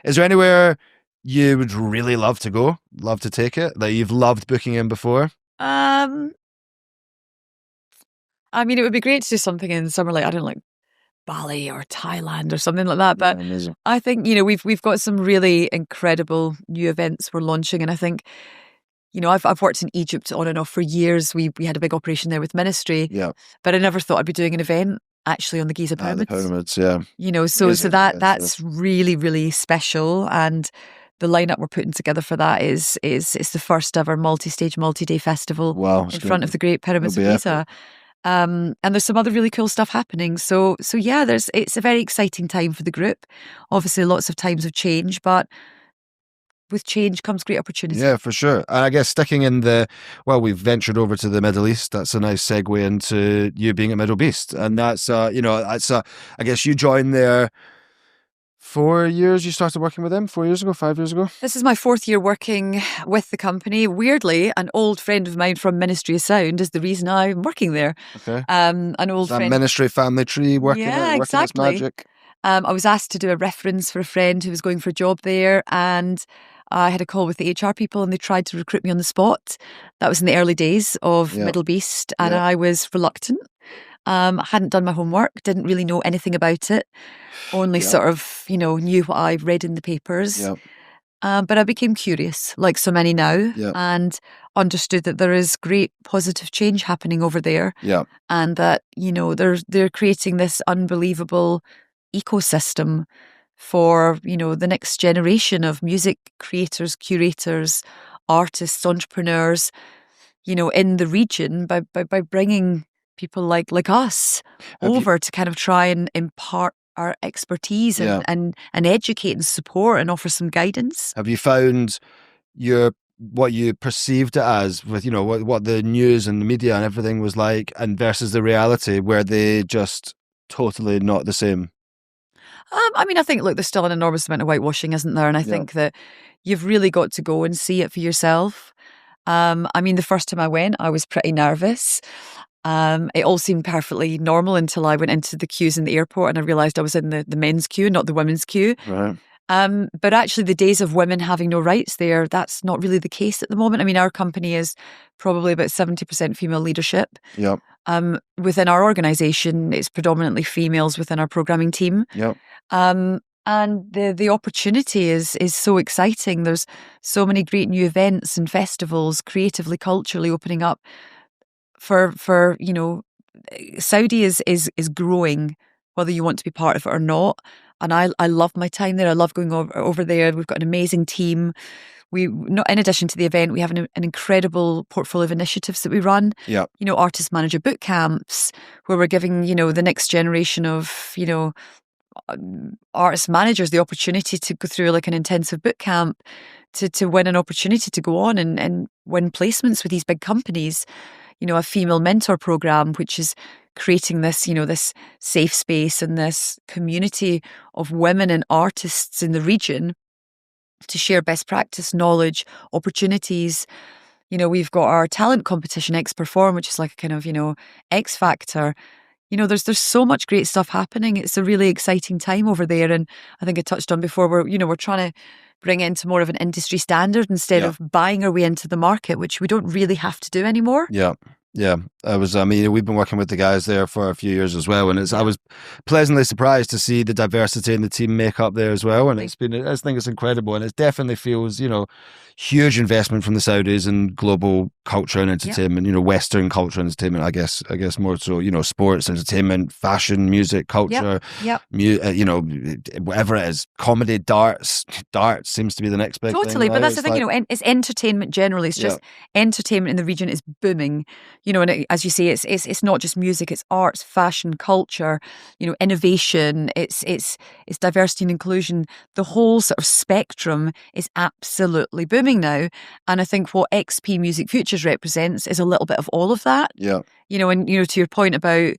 Is there anywhere you would really love to go, love to take it, that you've loved booking in before?
I mean, it would be great to do something in summer, like, I don't know, like Bali or Thailand or something like that. But I think, we've got some really incredible new events we're launching. And I think, I've worked in Egypt on and off for years. We had a big operation there with Ministry.
Yeah.
But I never thought I'd be doing an event actually on the Giza Pyramids.
The pyramids, yeah.
So that's really, really special. And the lineup we're putting together for that is it's the first ever multi-stage, multi-day festival in front of the Great Pyramids of Giza. And there's some other really cool stuff happening. So yeah, it's a very exciting time for the group. Obviously, lots of times of change, but with change comes great opportunity. Yeah,
for sure. And I guess sticking in we've ventured over to the Middle East. That's a nice segue into you being at Middle Beast. And that's, I guess you joined there 4 years. You started working with them 4 years ago, 5 years ago?
This is my 4th year working with the company. Weirdly, an old friend of mine from Ministry of Sound is the reason I'm working there.
Okay.
An old friend.
Ministry family tree working
exactly.
Its magic.
I was asked to do a reference for a friend who was going for a job there, and I had a call with the HR people and they tried to recruit me on the spot. That was in the early days of Middle Beast, and I was reluctant. Hadn't done my homework, didn't really know anything about it. Only sort of, knew what I read in the papers.
Yep.
But I became curious, like so many now, and understood that there is great positive change happening over there.
Yeah.
And that, they're creating this unbelievable ecosystem for, the next generation of music creators, curators, artists, entrepreneurs, in the region by bringing people like us over to kind of try and impart our expertise and educate and support and offer some guidance.
Have you found what you perceived it as with, what the news and the media and everything was like, and versus the reality, were they just totally not the same?
I mean, I think, look, there's still an enormous amount of whitewashing, isn't there? And I think that you've really got to go and see it for yourself. I mean, the first time I went, I was pretty nervous. It all seemed perfectly normal until I went into the queues in the airport and I realised I was in the men's queue, not the women's queue.
Right.
But actually the days of women having no rights there, that's not really the case at the moment. I mean, our company is probably about 70% female leadership.
Yep.
Within our organisation, it's predominantly females within our programming team.
Yep.
And the opportunity is so exciting. There's so many great new events and festivals, creatively, culturally opening up for Saudi is growing, whether you want to be part of it or not. And I love my time there. I love going over there. We've got an amazing team. In addition to the event, we have an incredible portfolio of initiatives that we run.
Yeah.
Artist manager boot camps, where we're giving, the next generation of, artist managers the opportunity to go through like an intensive boot camp to win an opportunity to go on and win placements with these big companies. A female mentor program, which is creating this, this safe space and this community of women and artists in the region to share best practice, knowledge, opportunities. We've got our talent competition, X Perform, which is like a kind of, X Factor. There's so much great stuff happening. It's a really exciting time over there. And I think I touched on before, we're trying to bring it into more of an industry standard instead of buying our way into the market, which we don't really have to do anymore.
Yeah. Yeah, we've been working with the guys there for a few years as well, and I was pleasantly surprised to see the diversity in the team makeup there as well, and I think it's incredible, and it definitely feels, huge investment from the Saudis in global culture and entertainment, Western culture and entertainment, I guess more so, sports, entertainment, fashion, music, culture, whatever it is, comedy, darts seems to be the next big thing.
Totally, but that's the thing, it's entertainment generally. It's just entertainment in the region is booming. And as you say, it's not just music, it's arts, fashion, culture, innovation, it's diversity and inclusion. The whole sort of spectrum is absolutely booming now. And I think what XP Music Futures represents is a little bit of all of that.
Yeah.
And to your point about,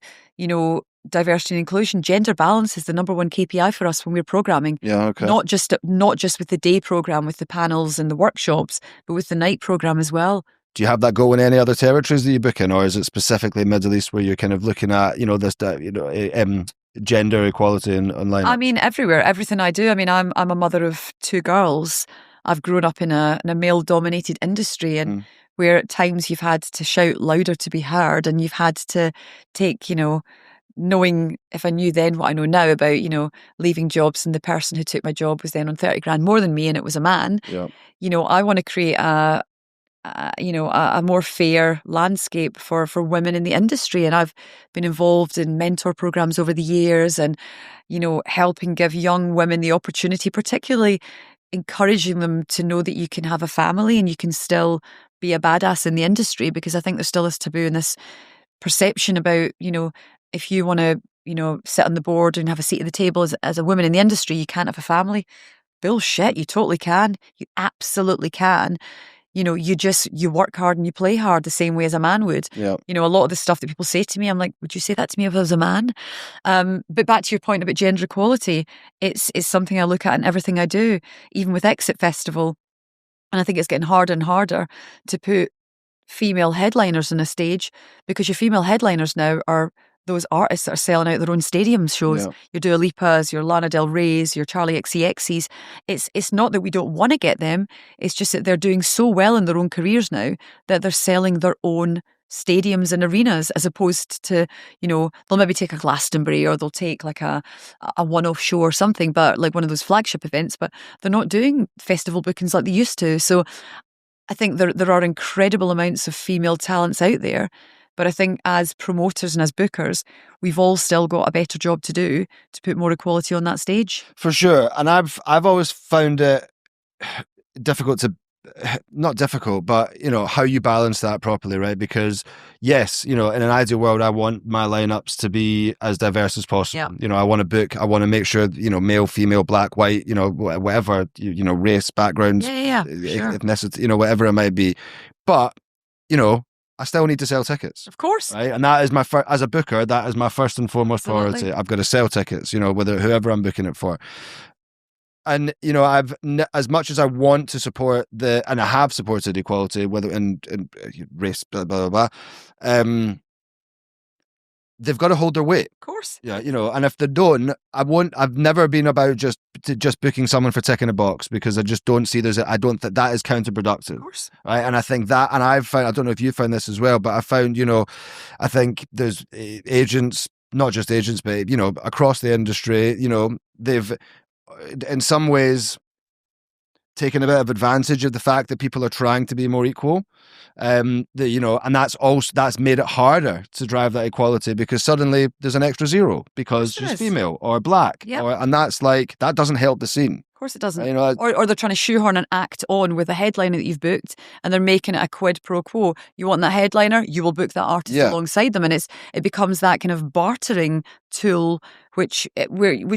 diversity and inclusion, gender balance is the number one KPI for us when we're programming.
Yeah, okay.
Not just with the day program, with the panels and the workshops, but with the night program as well.
Do you have that goal in any other territories that you book in, or is it specifically Middle East where you're kind of looking at, this, gender equality online?
I mean, everywhere, everything I do. I mean, I'm a mother of 2 girls. I've grown up in a male-dominated industry, and where at times you've had to shout louder to be heard, and you've had to take, knowing, if I knew then what I know now about, leaving jobs, and the person who took my job was then on 30 grand more than me, and it was a man.
Yeah.
I want to create a more fair landscape for women in the industry. And I've been involved in mentor programs over the years, and, helping give young women the opportunity, particularly encouraging them to know that you can have a family and you can still be a badass in the industry, because I think there's still this taboo and this perception about, if you want to, sit on the board and have a seat at the table as a woman in the industry, you can't have a family. Bullshit, you totally can. You absolutely can. You work hard and you play hard the same way as a man would.
Yeah.
A lot of the stuff that people say to me, I'm like, would you say that to me if I was a man? But back to your point about gender equality, it's something I look at in everything I do, even with Exit Festival. And I think it's getting harder and harder to put female headliners on a stage, because your female headliners now are those artists that are selling out their own stadium shows.
Yeah.
Your Dua Lipas, your Lana Del Rey's, your Charlie XCX's. It's not that we don't want to get them. It's just that they're doing so well in their own careers now that they're selling their own stadiums and arenas, as opposed to, they'll maybe take a Glastonbury, or they'll take like a one-off show or something, but like one of those flagship events, but they're not doing festival bookings like they used to. So I think there are incredible amounts of female talents out there. But I think as promoters and as bookers, we've all still got a better job to do to put more equality on that stage.
For sure. And I've always found it difficult to, not difficult, but, how you balance that properly, right? Because yes, in an ideal world, I want my lineups to be as diverse as possible.
Yeah.
I want to make sure, male, female, black, white, whatever, race, backgrounds,
Yeah, sure.
ethnicity, whatever it might be. But, I still need to sell tickets.
Of course.
Right. And that is as a booker, that is my first and foremost priority. I've got to sell tickets, whether whoever I'm booking it for. And, as much as I want to support and I have supported equality, whether in race, blah, blah, blah, blah, they've got to hold their weight.
Of course.
Yeah, and if they don't, I've never been about just booking someone for ticking a box, because I just don't see I don't think that is counterproductive. Of
course.
Right. And I think that, and I've found, I don't know if you found this as well, but I found, I think there's agents, not just agents, but, across the industry, they've in some ways taken a bit of advantage of the fact that people are trying to be more equal. And that's made it harder to drive that equality, because suddenly there's an extra zero because she's female or black.
Yep.
And that's like, that doesn't help the scene.
Of course it doesn't. Or they're trying to shoehorn an act on with a headliner that you've booked, and they're making it a quid pro quo. You want that headliner, you will book that artist alongside them, and it becomes that kind of bartering tool, which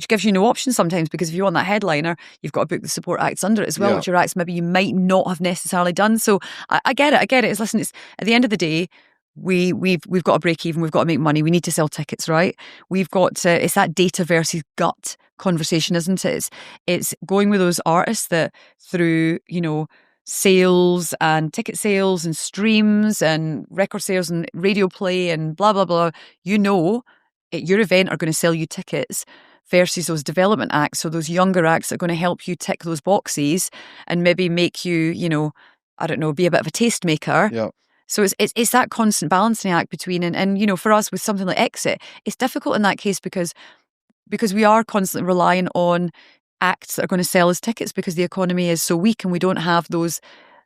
gives you no option sometimes, because if you want that headliner, you've got to book the support acts under it as well, which are acts maybe you might not have necessarily done. So I get it. It's at the end of the day, we've got to break even. We've got to make money. We need to sell tickets, right? We've got to. It's that data versus gut conversation, isn't it? It's going with those artists that through sales and ticket sales and streams and record sales and radio play and blah blah blah. At your event are going to sell you tickets, versus those development acts, so those younger acts that are going to help you tick those boxes and maybe make you, I don't know, be a bit of a tastemaker.
Yeah.
So it's that constant balancing act between, and for us with something like Exit, it's difficult in that case because we are constantly relying on acts that are going to sell us tickets, because the economy is so weak and we don't have those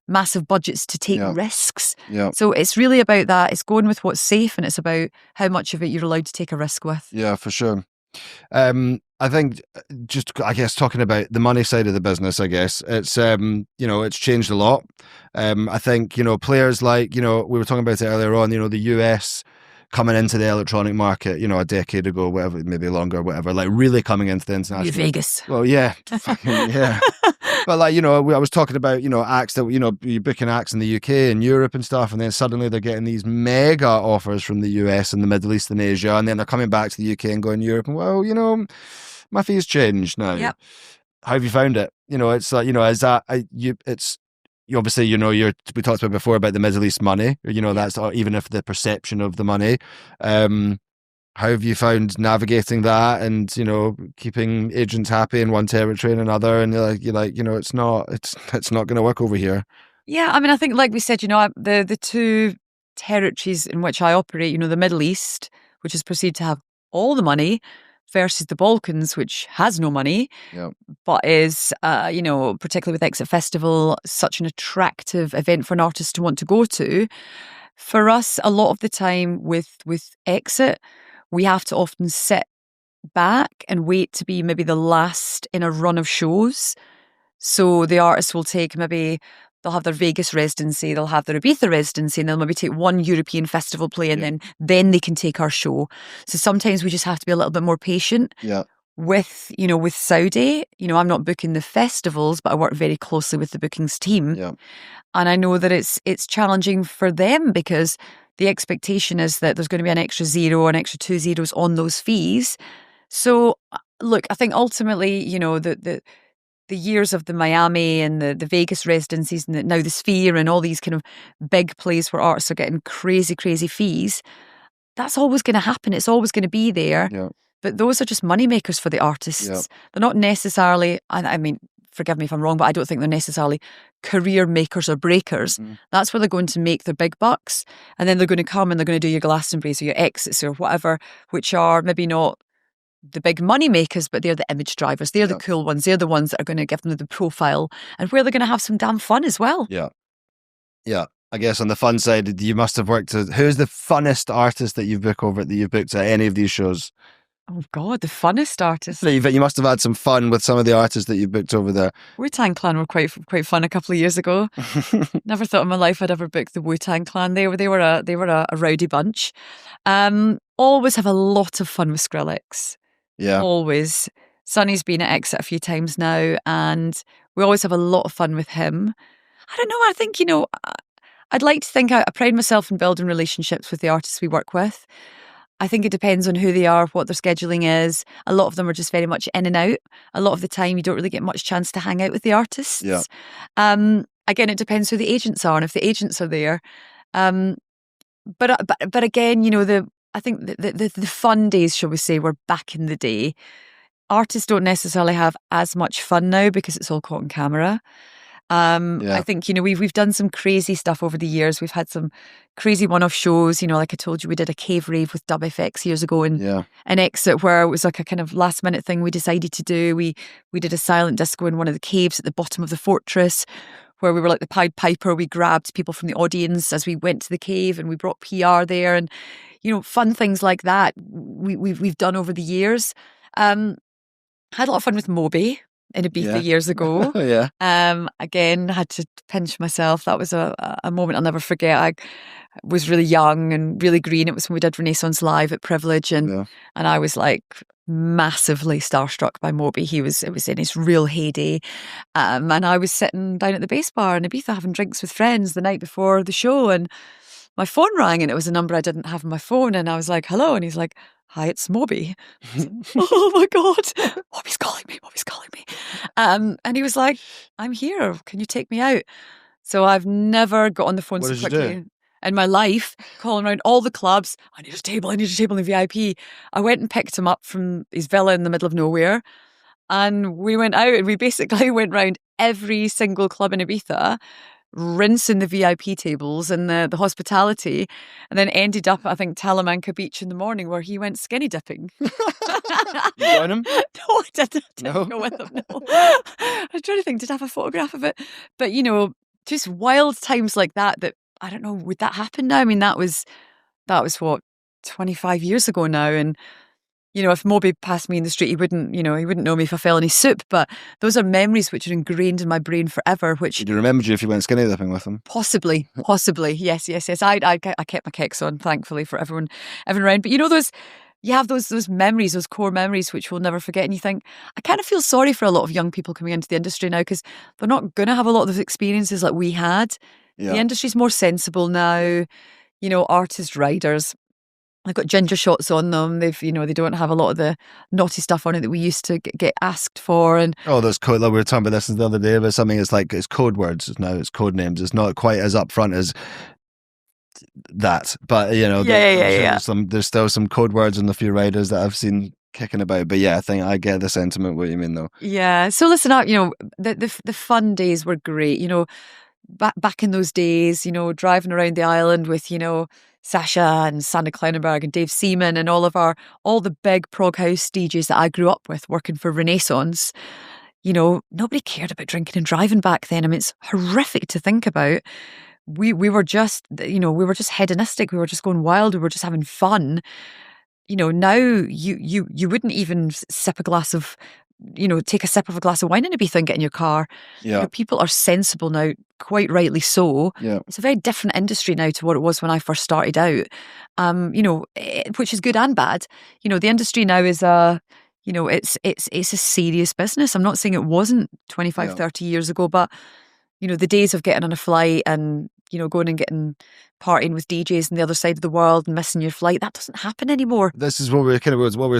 massive budgets to take risks.
Yeah.
So it's really about that. It's going with what's safe, and it's about how much of it you're allowed to take a risk with.
Yeah, for sure. I think talking about the money side of the business, it's it's changed a lot. I think players like we were talking about it earlier on, the US coming into the electronic market, a decade ago, whatever, maybe longer, whatever, like really coming into the international.
Vegas.
Well, yeah, fucking, yeah. But like, I was talking about, acts that, you're booking acts in the UK and Europe and stuff, and then suddenly they're getting these mega offers from the US and the Middle East and Asia, and then they're coming back to the UK and going Europe, and well, my fee's changed now.
Yep.
How have you found it? It's like, is that it's you obviously, we talked about before about the Middle East money, that's even if the perception of the money. How have you found navigating that and, keeping agents happy in one territory and another? And you're like, it's not going to work over here.
Yeah. I mean, I think, like we said, the two territories in which I operate, the Middle East, which is perceived to have all the money, versus the Balkans, which has no money, but is, particularly with Exit Festival, such an attractive event for an artist to want to go to. For us, a lot of the time with Exit, we have to often sit back and wait to be maybe the last in a run of shows. So the artists will take they'll have their Vegas residency, they'll have their Ibiza residency, and they'll maybe take one European festival play, and then they can take our show. So sometimes we just have to be a little bit more patient.
Yeah.
With Saudi, I'm not booking the festivals, but I work very closely with the bookings team.
Yeah.
And I know that it's challenging for them because the expectation is that there's going to be an extra 0, an extra 2 zeros on those fees. So, look, I think ultimately, the years of the Miami and the Vegas residencies and now the Sphere and all these kind of big plays where artists are getting crazy, crazy fees, that's always going to happen. It's always going to be there.
Yeah.
But those are just moneymakers for the artists.
Yeah.
They're not necessarily, I mean, forgive me if I'm wrong, but I don't think they're necessarily career makers or breakers.
Mm-hmm.
That's where they're going to make their big bucks. And then they're going to come and they're going to do your Glastonbury's or your Exits or whatever, which are maybe not the big money makers, but they're the image drivers. They're the cool ones. They're the ones that are going to give them the profile and where they're going to have some damn fun as well.
Yeah. Yeah. I guess on the fun side, you must have worked with, who's the funnest artist that you've booked at any of these shows?
Oh God, the funnest artist.
You must have had some fun with some of the artists that you've booked over there.
Wu-Tang Clan were quite fun a couple of years ago. Never thought in my life I'd ever book the Wu-Tang Clan. They were a rowdy bunch. Always have a lot of fun with Skrillex.
Yeah.
Always. Sonny's been at Exit a few times now, and we always have a lot of fun with him. I don't know. I think, I'd like to think I pride myself in building relationships with the artists we work with. I think it depends on who they are, what their scheduling is. A lot of them are just very much in and out. A lot of the time, you don't really get much chance to hang out with the artists.
Yeah.
Again, it depends who the agents are and if the agents are there. But again, I think the fun days, shall we say, were back in the day. Artists don't necessarily have as much fun now because it's all caught on camera. I think, we've done some crazy stuff over the years. We've had some crazy one-off shows. Like I told you, we did a cave rave with Dub FX years ago in Exit, where it was like a kind of last minute thing we decided to do. We did a silent disco in one of the caves at the bottom of the fortress, where we were like the Pied Piper. We grabbed people from the audience as we went to the cave, and we brought PR there, and fun things like that. We've done over the years. Had a lot of fun with Moby in Ibiza years ago.
Yeah.
Again, had to pinch myself. That was a moment I'll never forget. I was really young and really green. It was when we did Renaissance Live at Privilege, and I was like massively starstruck by Moby. It was in his real heyday. And I was sitting down at the bass bar in Ibiza having drinks with friends the night before the show, and my phone rang, and it was a number I didn't have on my phone, and I was like, hello, and he's like, hi, it's Moby. Oh my God, Moby's calling me. And he was like, I'm here. Can you take me out? So I've never got on the phone so quickly in my life, calling around all the clubs. I need a table in the VIP. I went and picked him up from his villa in the middle of nowhere. And we went out, and we basically went round every single club in Ibiza, rinsing the VIP tables and the hospitality, and then ended up, I think, Talamanca Beach in the morning, where he went skinny dipping.
You join him?
No, I didn't go with him, no. I was trying to think, did I have a photograph of it? But, just wild times like that, I don't know, would that happen now? I mean, that was what, 25 years ago now, and if Moby passed me in the street, he wouldn't know me if I fell in his soup. But those are memories which are ingrained in my brain forever. Which
would you remember you if you went skinny dipping with him? Possibly.
Yes. I kept my kicks on, thankfully, for everyone around. But those you have those memories, those core memories, which we'll never forget. And you think, I kind of feel sorry for a lot of young people coming into the industry now because they're not going to have a lot of those experiences like we had. The industry's more sensible now. Artist riders, they've got ginger shots on them. They don't have a lot of the naughty stuff on it that we used to get asked for. And
those code. Like we were talking about this the other day about something. It's code words now. It's code names. It's not quite as upfront as that, but there's still some code words in the few riders that I've seen kicking about. But yeah, I think I get the sentiment what you mean though.
Yeah. So listen up. The fun days were great. Back in those days, driving around the island with Sasha and Sander Kleinenberg and Dave Seaman and all the big prog house DJs that I grew up with working for Renaissance. Nobody cared about drinking and driving back then. I mean, it's horrific to think about. We were just, hedonistic. We were just going wild. We were just having fun. Now you wouldn't even sip a glass of, take a sip of a glass of wine in Ibiza and get in your car.
Yeah.
People are sensible now, quite rightly so.
Yeah.
It's a very different industry now to what it was when I first started out, which is good and bad. The industry now is it's a serious business. I'm not saying it wasn't 25, 30 years ago, but the days of getting on a flight and, going and getting partying with DJs on the other side of the world and missing your flight, that doesn't happen anymore.
This is what we're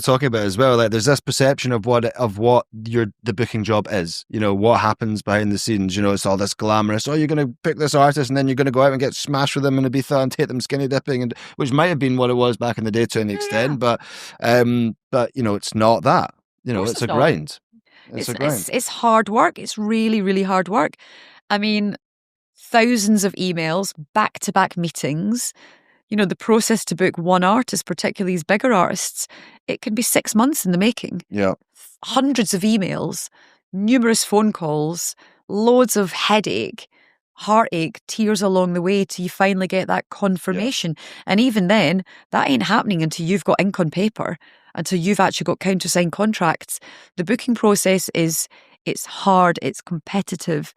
talking about as well. Like there's this perception of what the booking job is. What happens behind the scenes. It's all this glamorous. Oh, you're going to pick this artist and then you're going to go out and get smashed with them in Ibiza and take them skinny dipping, and which might have been what it was back in the day to an extent. But it's not that. It's a grind. It's a grind.
It's hard work. It's really, really hard work. I mean, thousands of emails, back-to-back meetings. The process to book one artist, particularly these bigger artists, it can be 6 months in the making.
Yeah.
Hundreds of emails, numerous phone calls, loads of headache, heartache, tears along the way till you finally get that confirmation. Yeah. And even then, that ain't happening until you've got ink on paper, until you've actually got countersigned contracts. The booking process it's hard, it's competitive.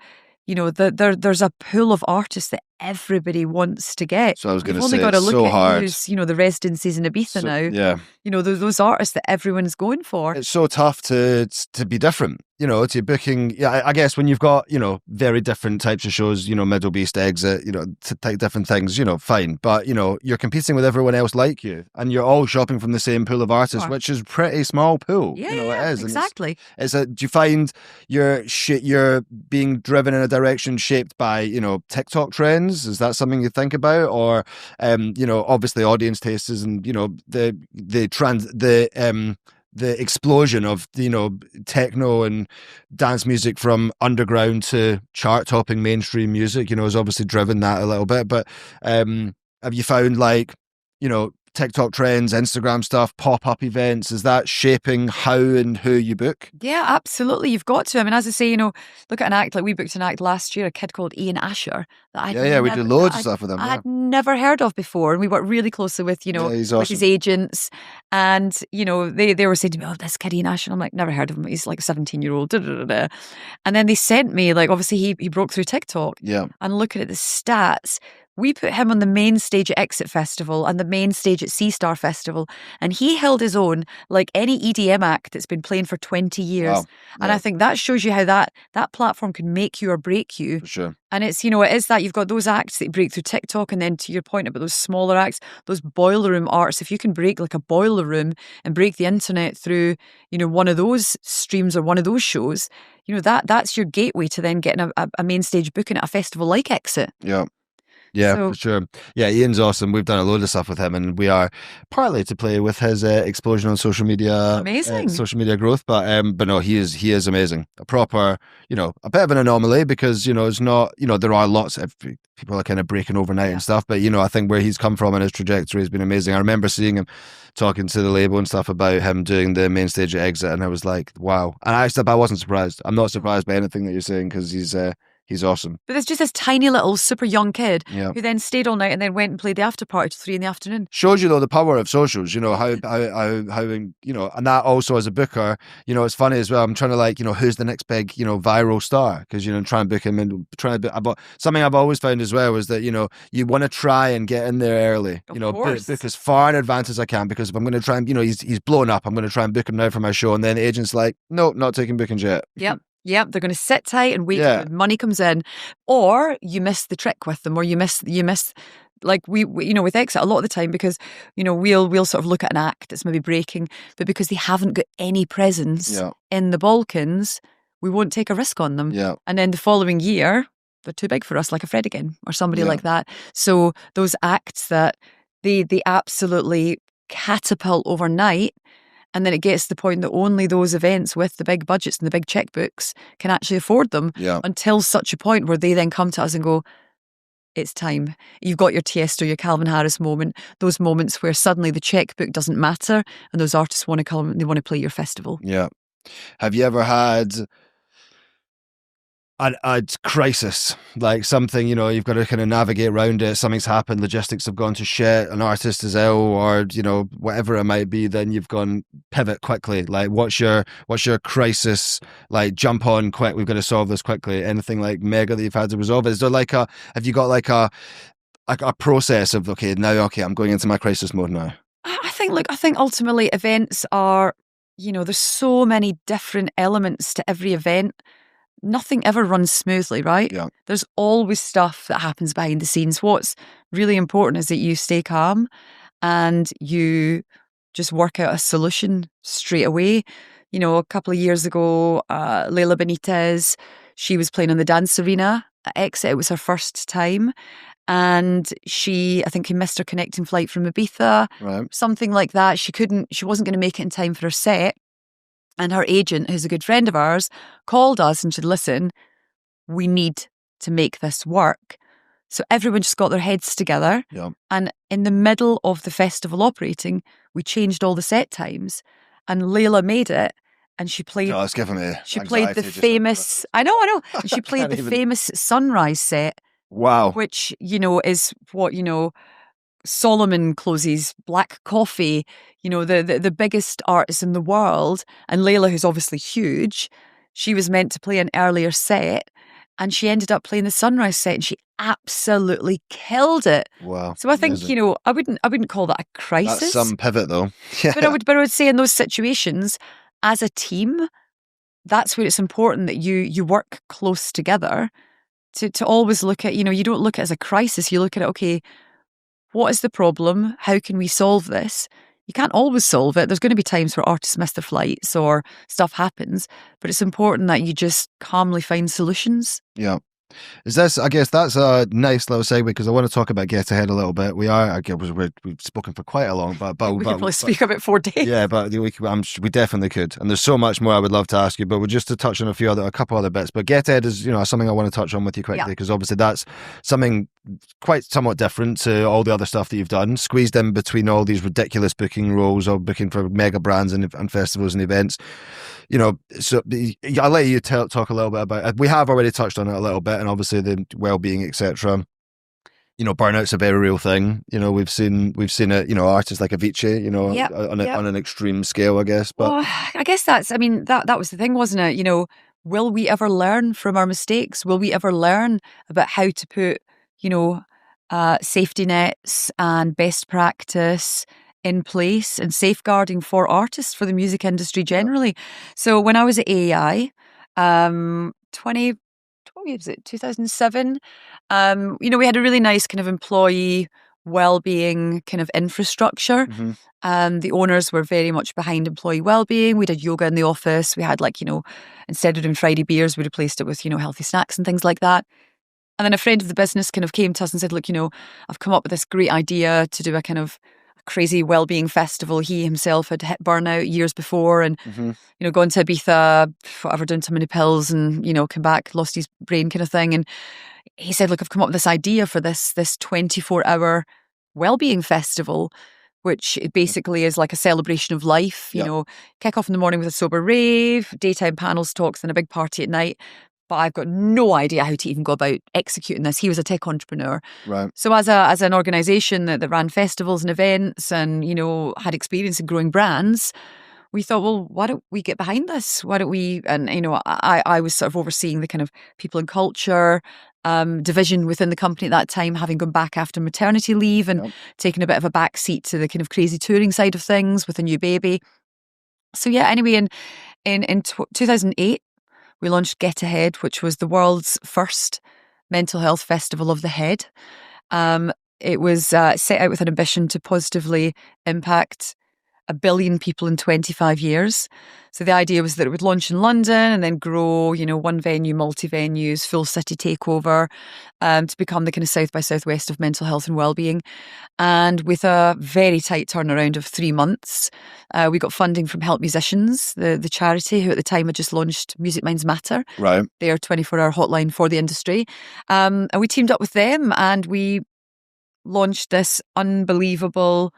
There's a pool of artists that everybody wants to get.
So I was going to say,
you've only got to look
so
at
hard.
who's, the residencies in Ibiza now.
Yeah.
Those artists that everyone's going for.
It's so tough to be different, to booking. Yeah, I guess when you've got, very different types of shows, Middle Beast, Exit, to take different things, fine. But, you're competing with everyone else like you and you're all shopping from the same pool of artists, which is a pretty small pool.
Yeah,
it is.
Exactly.
Do you find you're being driven in a direction shaped by, TikTok trends? Is that something you think about? Or, obviously audience tastes and, the explosion of techno and dance music from underground to chart topping mainstream music has obviously driven that a little bit. But have you found TikTok trends, Instagram stuff, pop-up events, is that shaping how and who you book?
Yeah, absolutely. You've got to. I mean, as I say, look at an act, like we booked an act last year, a kid called Ian Asher.
We did loads of stuff with him.
I'd never heard of before. And we worked really closely with,
he's awesome.
with his agents. And, they were saying to me, oh, this kid Ian Asher. I'm like, never heard of him. He's like a 17-year-old. And then they sent me, obviously he broke through TikTok.
Yeah.
And looking at the stats, we put him on the main stage at Exit Festival and the main stage at Sea Star Festival, and he held his own like any EDM act that's been playing for 20 years. Wow. And I think that shows you how that platform can make you or break you.
For sure.
And it's, it is that you've got those acts that break through TikTok, and then to your point about those smaller acts, those boiler room artists, if you can break like a boiler room and break the internet through, one of those streams or one of those shows, that's your gateway to then getting a main stage booking at a festival like Exit.
Yeah. Yeah, for sure. Yeah, Ian's awesome. We've done a load of stuff with him, and we are partly to play with his explosion on social media.
Amazing.
Social media growth. But no, he is amazing. A proper, a bit of an anomaly because, it's not, there are lots of people are kind of breaking overnight and stuff. But, I think where he's come from and his trajectory has been amazing. I remember seeing him talking to the label and stuff about him doing the main stage at Exit, and I was like, wow. And I wasn't surprised. I'm not surprised by anything that you're saying because he's He's awesome.
But there's just this tiny little super young kid
Yeah.
who then stayed all night and then went and played the after party till 3 p.m.
Shows you though the power of socials, you know, how you know, and that also as a booker, you know, it's funny as well. I'm trying to like, you know, who's the next big, you know, viral star, because, you know, try and book him and try to but something I've always found as well is that, you know, you want to try and get in there early, you know, book as far in advance as I can, because if I'm going to try and, you know, he's blown up, I'm going to try and book him now for my show, and then the agent's like, no, not taking bookings yet.
Yep, they're going to sit tight and wait till the money comes in, or you miss the trick with them, or you miss like we you know, with Exit a lot of the time, because, you know, we'll sort of look at an act that's maybe breaking, but because they haven't got any presence in the Balkans, we won't take a risk on them.
Yeah.
And then the following year, they're too big for us, like a Fred again or somebody like that. So those acts that they absolutely catapult overnight. And then it gets to the point that only those events with the big budgets and the big checkbooks can actually afford them, until such a point where they then come to us and go, it's time. You've got your Tiesto, your Calvin Harris moment, those moments where suddenly the checkbook doesn't matter and those artists want to come and they want to play your festival. Yeah.
Have you ever had a crisis, like something, you know, you've got to kind of navigate around it, something's happened, logistics have gone to shit, an artist is ill, or, you know, whatever it might be, then you've gone pivot quickly, like what's your crisis, like jump on quick, we've got to solve this quickly? Anything like mega that you've had to resolve? Is there like have you got like a process of, okay, I'm going into my crisis mode now?
I think ultimately events are, you know, there's so many different elements to every event. Nothing ever runs smoothly, right?
Yeah.
There's always stuff that happens behind the scenes. What's really important is that you stay calm and you just work out a solution straight away. You know, a couple of years ago, Leila Benitez, she was playing in the dance arena at Exit. It was her first time. And I think she missed her connecting flight from Ibiza, something like that. She wasn't going to make it in time for her set. And her agent, who's a good friend of ours, called us and said, listen, we need to make this work. So everyone just got their heads together.
Yeah.
And in the middle of the festival operating, we changed all the set times. And Leila made it. And she played.
Oh, it's giving me
She played the famous. I know. And she played the famous Sunrise set.
Wow.
Which, you know, is what, you know, Solomon closes, Black Coffee, you know, the biggest artists in the world. And Leila, who's obviously huge, she was meant to play an earlier set and she ended up playing the Sunrise set and she absolutely killed it.
Wow.
So I think, you know, I wouldn't call that a crisis.
That's some pivot though. Yeah.
But I would say in those situations, as a team, that's where it's important that you work close together to always look at, you know, you don't look at it as a crisis, you look at it, okay, what is the problem? How can we solve this? You can't always solve it. There's going to be times where artists miss their flights or stuff happens, but it's important that you just calmly find solutions.
Yeah. I guess that's a nice little segue, because I want to talk about Get Ahead a little bit. We've spoken for quite a long, but
we could probably speak about 4 days.
Yeah, but we definitely could. And there's so much more I would love to ask you, but we're just to touch on a couple other bits. But Get Ahead is, you know, something I want to touch on with you quickly, because obviously that's something somewhat different to all the other stuff that you've done, squeezed in between all these ridiculous booking roles or booking for mega brands and festivals and events. You know, so I'll let you talk a little bit about it. We have already touched on it a little bit, and obviously the well-being, etc. You know, burnout's a very real thing. You know, we've seen it. You know, artists like Avicii. You know, on an extreme scale, I guess. But
I guess that was the thing, wasn't it? You know, will we ever learn from our mistakes? Will we ever learn about how to put, you know, safety nets and best practice in place and safeguarding for artists, for the music industry generally? So when I was at AEI, 2007, you know, we had a really nice kind of employee well-being kind of infrastructure. The owners were very much behind employee well-being. We did yoga in the office. We had, like, you know, instead of doing Friday beers, we replaced it with, you know, healthy snacks and things like that. And then a friend of the business kind of came to us and said, look, you know, I've come up with this great idea to do a kind of crazy well-being festival. He himself had hit burnout years before and, you know, gone to Ibiza, whatever, done too many pills and, you know, come back, lost his brain kind of thing. And he said, look, I've come up with this idea for this 24-hour well-being festival, which basically is like a celebration of life. You know, kick off in the morning with a sober rave, daytime panels, talks, and a big party at night. but I've got no idea how to even go about executing this. He was a tech entrepreneur.
Right.
So as an organisation that ran festivals and events and, had experience in growing brands, we thought, well, why don't we get behind this? Why don't we? And, I was sort of overseeing the kind of people and culture division within the company at that time, having gone back after maternity leave and taken a bit of a back seat to the kind of crazy touring side of things with a new baby. So yeah, anyway, in 2008, we launched Get Ahead, which was the world's first mental health festival of the head. It was set out with an ambition to positively impact 1 billion people in 25 years. So the idea was that it would launch in London and then grow, one venue, multi-venues, full city takeover, to become the kind of South by Southwest of mental health and wellbeing. And with a very tight turnaround of 3 months, we got funding from Help Musicians, the charity, who at the time had just launched Music Minds Matter,
Right.
their 24-hour hotline for the industry. And we teamed up with them and we launched this unbelievable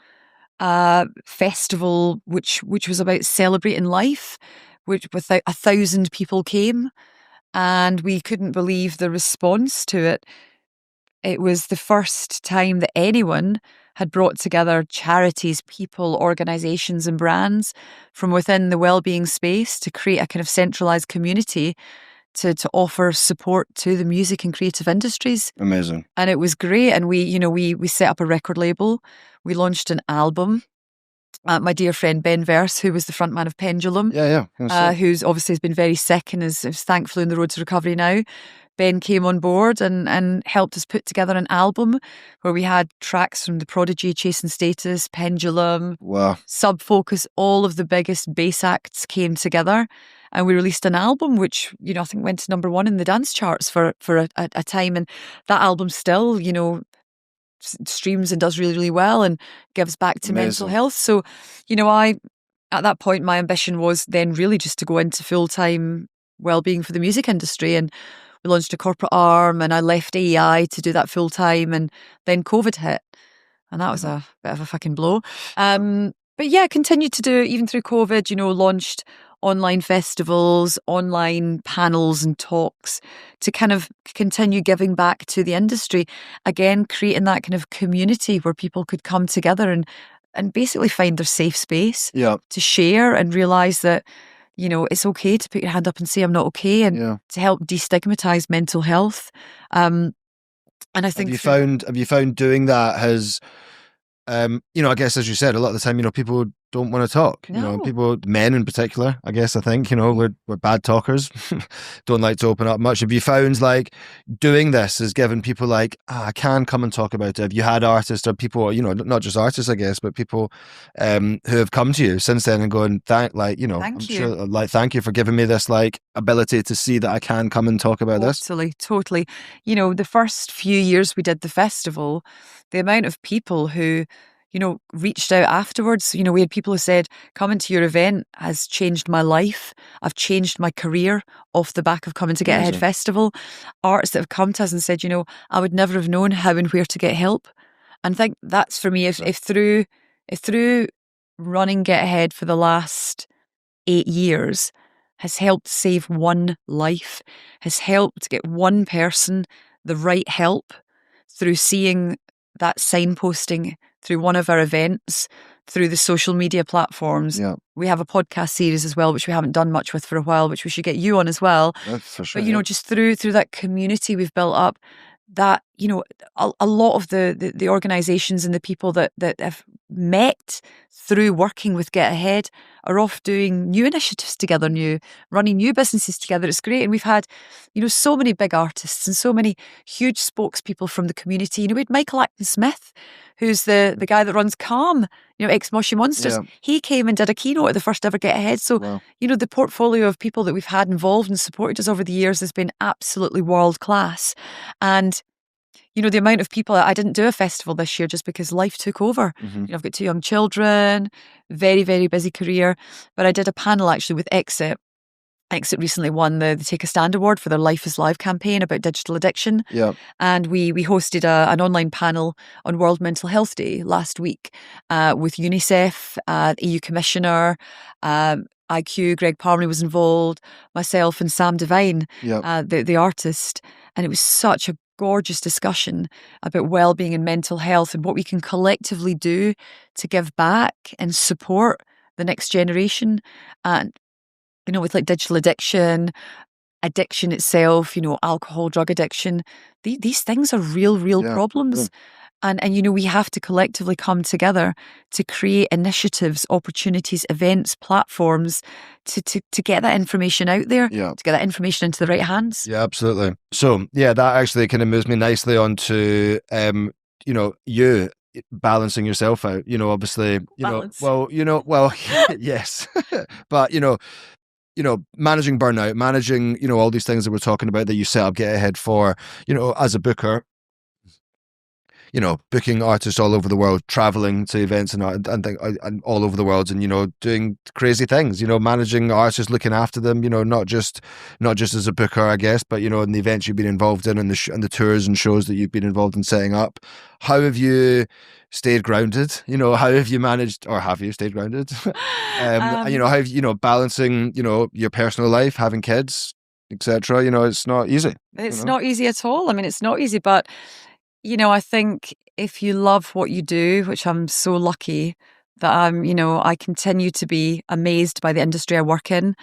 festival, which was about celebrating life, which with 1,000 people came, and we couldn't believe the response to it. It was the first time that anyone had brought together charities, people, organisations and brands from within the wellbeing space to create a kind of centralised community to offer support to the music and creative industries.
Amazing.
And it was great. And we set up a record label. We launched an album. My dear friend Ben Verse, who was the frontman of Pendulum, who's obviously has been very sick and is thankfully on the road to recovery now. Ben came on board and helped us put together an album where we had tracks from The Prodigy, Chasing Status, Pendulum, Sub Focus, all of the biggest bass acts came together. And we released an album which, I think went to #1 in the dance charts for a time. And that album still, streams and does really, really well and gives back to mental health. So, at that point, my ambition was then really just to go into full-time wellbeing for the music industry. And we launched a corporate arm and I left AEI to do that full-time. And then COVID hit. And that was a bit of a fucking blow. But yeah, continued to do it even through COVID, launched online festivals, online panels and talks to kind of continue giving back to the industry. Again, creating that kind of community where people could come together and basically find their safe space to share and realise that, it's okay to put your hand up and say, I'm not okay, and to help destigmatise mental health. And I think
have you found doing that has, I guess, as you said, a lot of the time, people don't want to talk.
No.
People, men in particular, I guess, I think, we're bad talkers, don't like to open up much. Have you found like doing this has given people like, I can come and talk about it? Have you had artists or people, not just artists, I guess, but people who have come to you since then and going, thank you for giving me this like ability to see that I can come and talk about this?
Totally. The first few years we did the festival, the amount of people who reached out afterwards. We had people who said, coming to your event has changed my life. I've changed my career off the back of coming to Get Ahead Festival. Artists that have come to us and said, I would never have known how and where to get help. And I think that's for me, if through running Get Ahead for the last 8 years has helped save one life, has helped get one person the right help through seeing that signposting through one of our events, through the social media platforms. We have a podcast series as well, which we haven't done much with for a while, which we should get you on as well.
For sure,
but just through that community we've built up, that a lot of the organisations and the people that have met through working with Get Ahead are off doing new initiatives together, running new businesses together. It's great. And we've had so many big artists and so many huge spokespeople from the community. We had Michael Acton Smith, who's the guy that runs Calm, ex Moshi Monsters. He came and did a keynote at the first ever Get Ahead. So the portfolio of people that we've had involved and supported us over the years has been absolutely world class. And the amount of people, I didn't do a festival this year just because life took over. I've got 2 young children, very, very busy career. But I did a panel actually with Exit. Exit recently won the Take a Stand Award for their Life is Live campaign about digital addiction. And we hosted an online panel on World Mental Health Day last week with UNICEF, the EU Commissioner, IQ, Greg Parmley was involved, myself and Sam Devine,
Yeah.
the artist. And it was such a gorgeous discussion about well-being and mental health and what we can collectively do to give back and support the next generation. And, with like digital addiction itself, alcohol, drug addiction, these things are real
Yeah.
problems. And we have to collectively come together to create initiatives, opportunities, events, platforms to get that information out there,
Yeah.
to get that information into the right hands.
Yeah, absolutely. So yeah, that actually kind of moves me nicely onto you balancing yourself out. Obviously,
Balance.
yes, but managing burnout, managing all these things that we're talking about that you set up Get Ahead for, as a booker. Booking artists all over the world, traveling to events and all over the world, and doing crazy things. Managing artists, looking after them. Not just as a booker, I guess, but in the events you've been involved in, and the tours and shows that you've been involved in setting up. How have you stayed grounded? How have you managed, or have you stayed grounded? How have balancing your personal life, having kids, etc. It's not easy.
It's not easy at all. I mean, it's not easy, but I think if you love what you do, which I'm so lucky that I continue to be amazed by the industry I work in.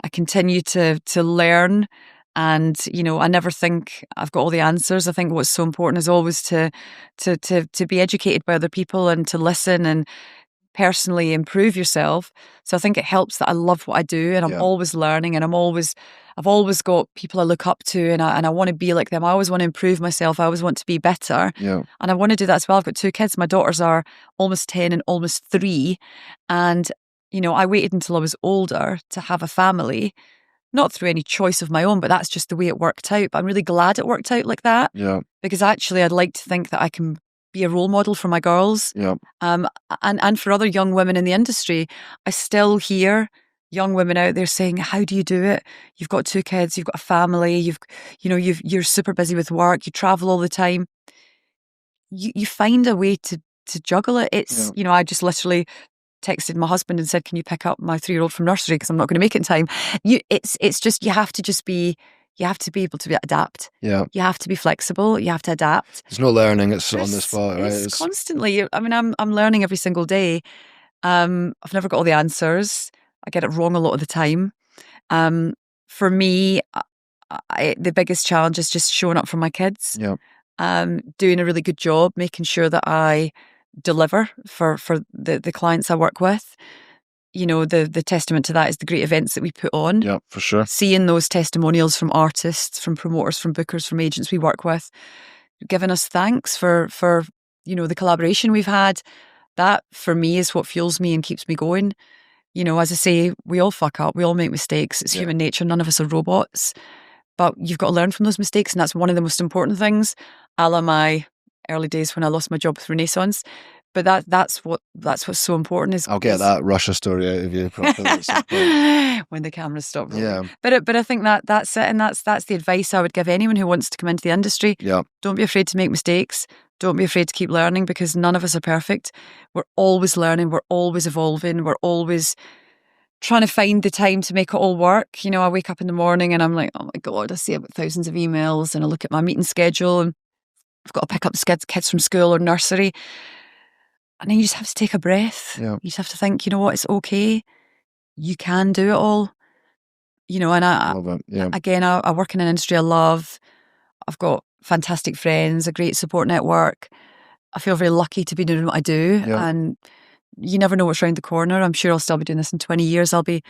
I continue to learn, and I never think I've got all the answers. I think what's so important is always to be educated by other people and to listen and personally improve yourself. So I think it helps that I love what I do, and I'm always learning, and I've always got people I look up to, and I want to be like them. I always want to improve myself. I always want to be better.
Yeah.
And I want to do that as well. I've got 2 kids. My daughters are almost 10 and almost 3. And, I waited until I was older to have a family, not through any choice of my own, but that's just the way it worked out. But I'm really glad it worked out like that.
Yeah.
Because actually I'd like to think that I can be a role model for my girls.
Yeah.
And for other young women in the industry. I still hear young women out there saying, how do you do it? You've got 2 kids, you've got a family, you're super busy with work, you travel all the time. You find a way to juggle it. It's, I just literally texted my husband and said, can you pick up my 3-year-old from nursery because I'm not going to make it in time. It's just, you have to be able to adapt.
Yeah.
You have to be flexible. You have to adapt.
It's no learning. It's on the spot, right?
It's constantly. I mean, I'm learning every single day. I've never got all the answers. I get it wrong a lot of the time. For me, the biggest challenge is just showing up for my kids.
Yeah.
Doing a really good job, making sure that I deliver for the clients I work with. The testament to that is the great events that we put on.
Yeah, for sure.
Seeing those testimonials from artists, from promoters, from bookers, from agents we work with, giving us thanks for the collaboration we've had. That for me is what fuels me and keeps me going. As I say, we all fuck up, we all make mistakes. It's human nature. None of us are robots, but you've got to learn from those mistakes, and that's one of the most important things. A la my early days when I lost my job with Renaissance. But that's what's so important is
I'll get that Russia story out of you properly
when the cameras stop rolling.
Yeah.
But I think that's it, and that's the advice I would give anyone who wants to come into the industry.
Yeah.
Don't be afraid to make mistakes. Don't be afraid to keep learning, because none of us are perfect. We're always learning. We're always evolving. We're always trying to find the time to make it all work. I wake up in the morning and I'm like, oh my God, I see about thousands of emails, and I look at my meeting schedule and I've got to pick up the kids from school or nursery. And then you just have to take a breath.
Yeah.
You just have to think, you know what, it's okay. You can do it all. And I work in an industry I love. I've got fantastic friends, a great support network. I feel very lucky to be doing what I do.
Yeah.
And you never know what's around the corner. I'm sure I'll still be doing this in 20 years. I'll be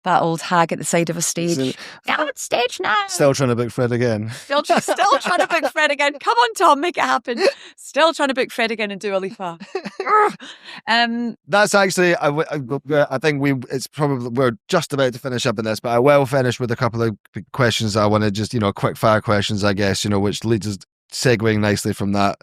that old hag at the side of a stage. Get on stage now.
Still trying to book Fred again.
Still trying to book Fred again. Come on, Tom, make it happen. Still trying to book Fred again and do a Lipa.
That's actually, I think we're just about to finish up in this, but I will finish with a couple of questions I want to just, quick fire questions, I guess, which leads us segueing nicely from that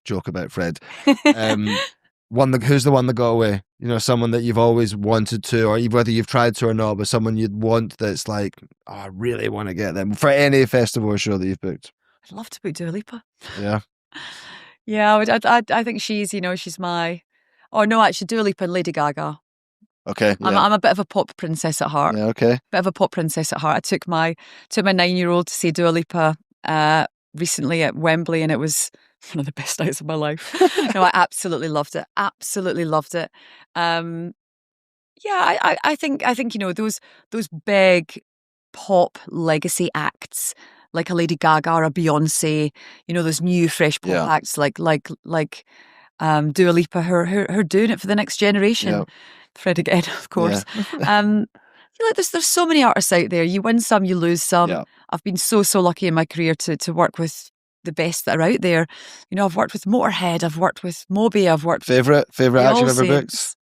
joke about Fred. Who's the one that got away? Someone that you've always wanted to, or whether you've tried to or not, but someone you'd want that's like, oh, I really want to get them for any festival or show that you've booked.
I'd love to book Dua Lipa.
Yeah.
Yeah, I think she's my. Oh no, actually, Dua Lipa and Lady Gaga.
Okay. Yeah.
I'm a bit of a pop princess at heart.
Yeah. Okay.
Bit of a pop princess at heart. I took my 9-year-old to see Dua Lipa recently at Wembley, and it was one of the best nights of my life. No, I absolutely loved it. Absolutely loved it. Yeah, I think those big pop legacy acts like a Lady Gaga or a Beyonce, those new fresh pop acts like Dua Lipa, who are doing it for the next generation.
Yeah.
Fred again, of course. There's so many artists out there. You win some, you lose some.
Yeah.
I've been so lucky in my career to work with the best that are out there. I've worked with Motorhead, I've worked with Moby, I've worked
favorite act you've ever booked?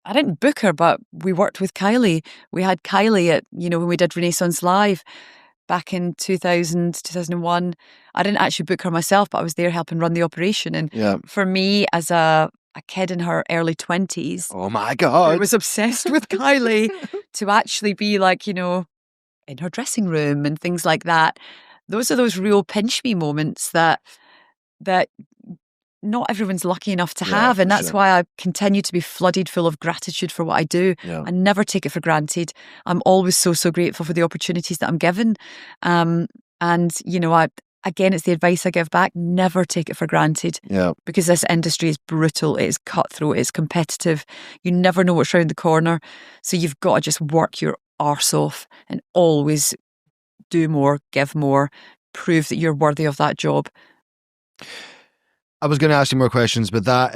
I didn't book her, but we worked with Kylie. We had Kylie at, when we did Renaissance Live back in 2000, 2001. I didn't actually book her myself, but I was there helping run the operation. And for me, as a kid in her early 20s,
oh my God,
I was obsessed with Kylie to actually be like, in her dressing room and things like that. Those are those real pinch me moments that not everyone's lucky enough to have. And that's why I continue to be flooded full of gratitude for what I do. I never take it for granted. I'm always so grateful for the opportunities that I'm given. And, again, it's the advice I give back. Never take it for granted.
Yeah.
Because this industry is brutal. It is cutthroat. It's competitive. You never know what's around the corner. So you've got to just work your arse off and always do more, give more, prove that you're worthy of that job.
I was going to ask you more questions, but that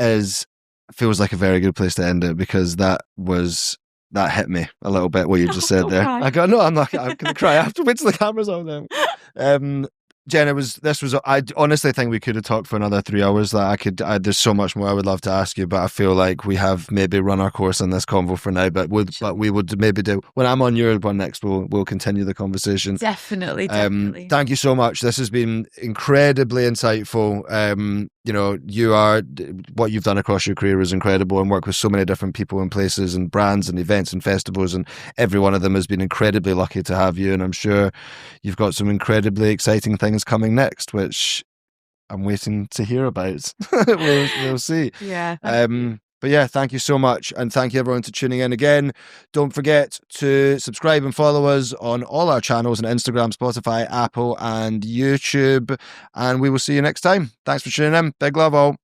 feels like a very good place to end it, because that hit me a little bit, what you just said there.
Cry.
I go, no, I'm not. I'm going to cry after. Wait till the camera's on then. Jen, I honestly think we could have talked for another 3 hours. There's so much more I would love to ask you, but I feel like we have maybe run our course on this convo for now, but we would maybe do, when I'm on your one next, we'll continue the conversation.
Definitely.
Thank you so much. This has been incredibly insightful. What you've done across your career is incredible, and work with so many different people and places and brands and events and festivals, and every one of them has been incredibly lucky to have you, and I'm sure you've got some incredibly exciting things coming next, which I'm waiting to hear about. we'll see.
Yeah.
But yeah, thank you so much, and thank you everyone for tuning in again. Don't forget to subscribe and follow us on all our channels on Instagram, Spotify, Apple and YouTube, and we will see you next time. Thanks for tuning in. Big love all.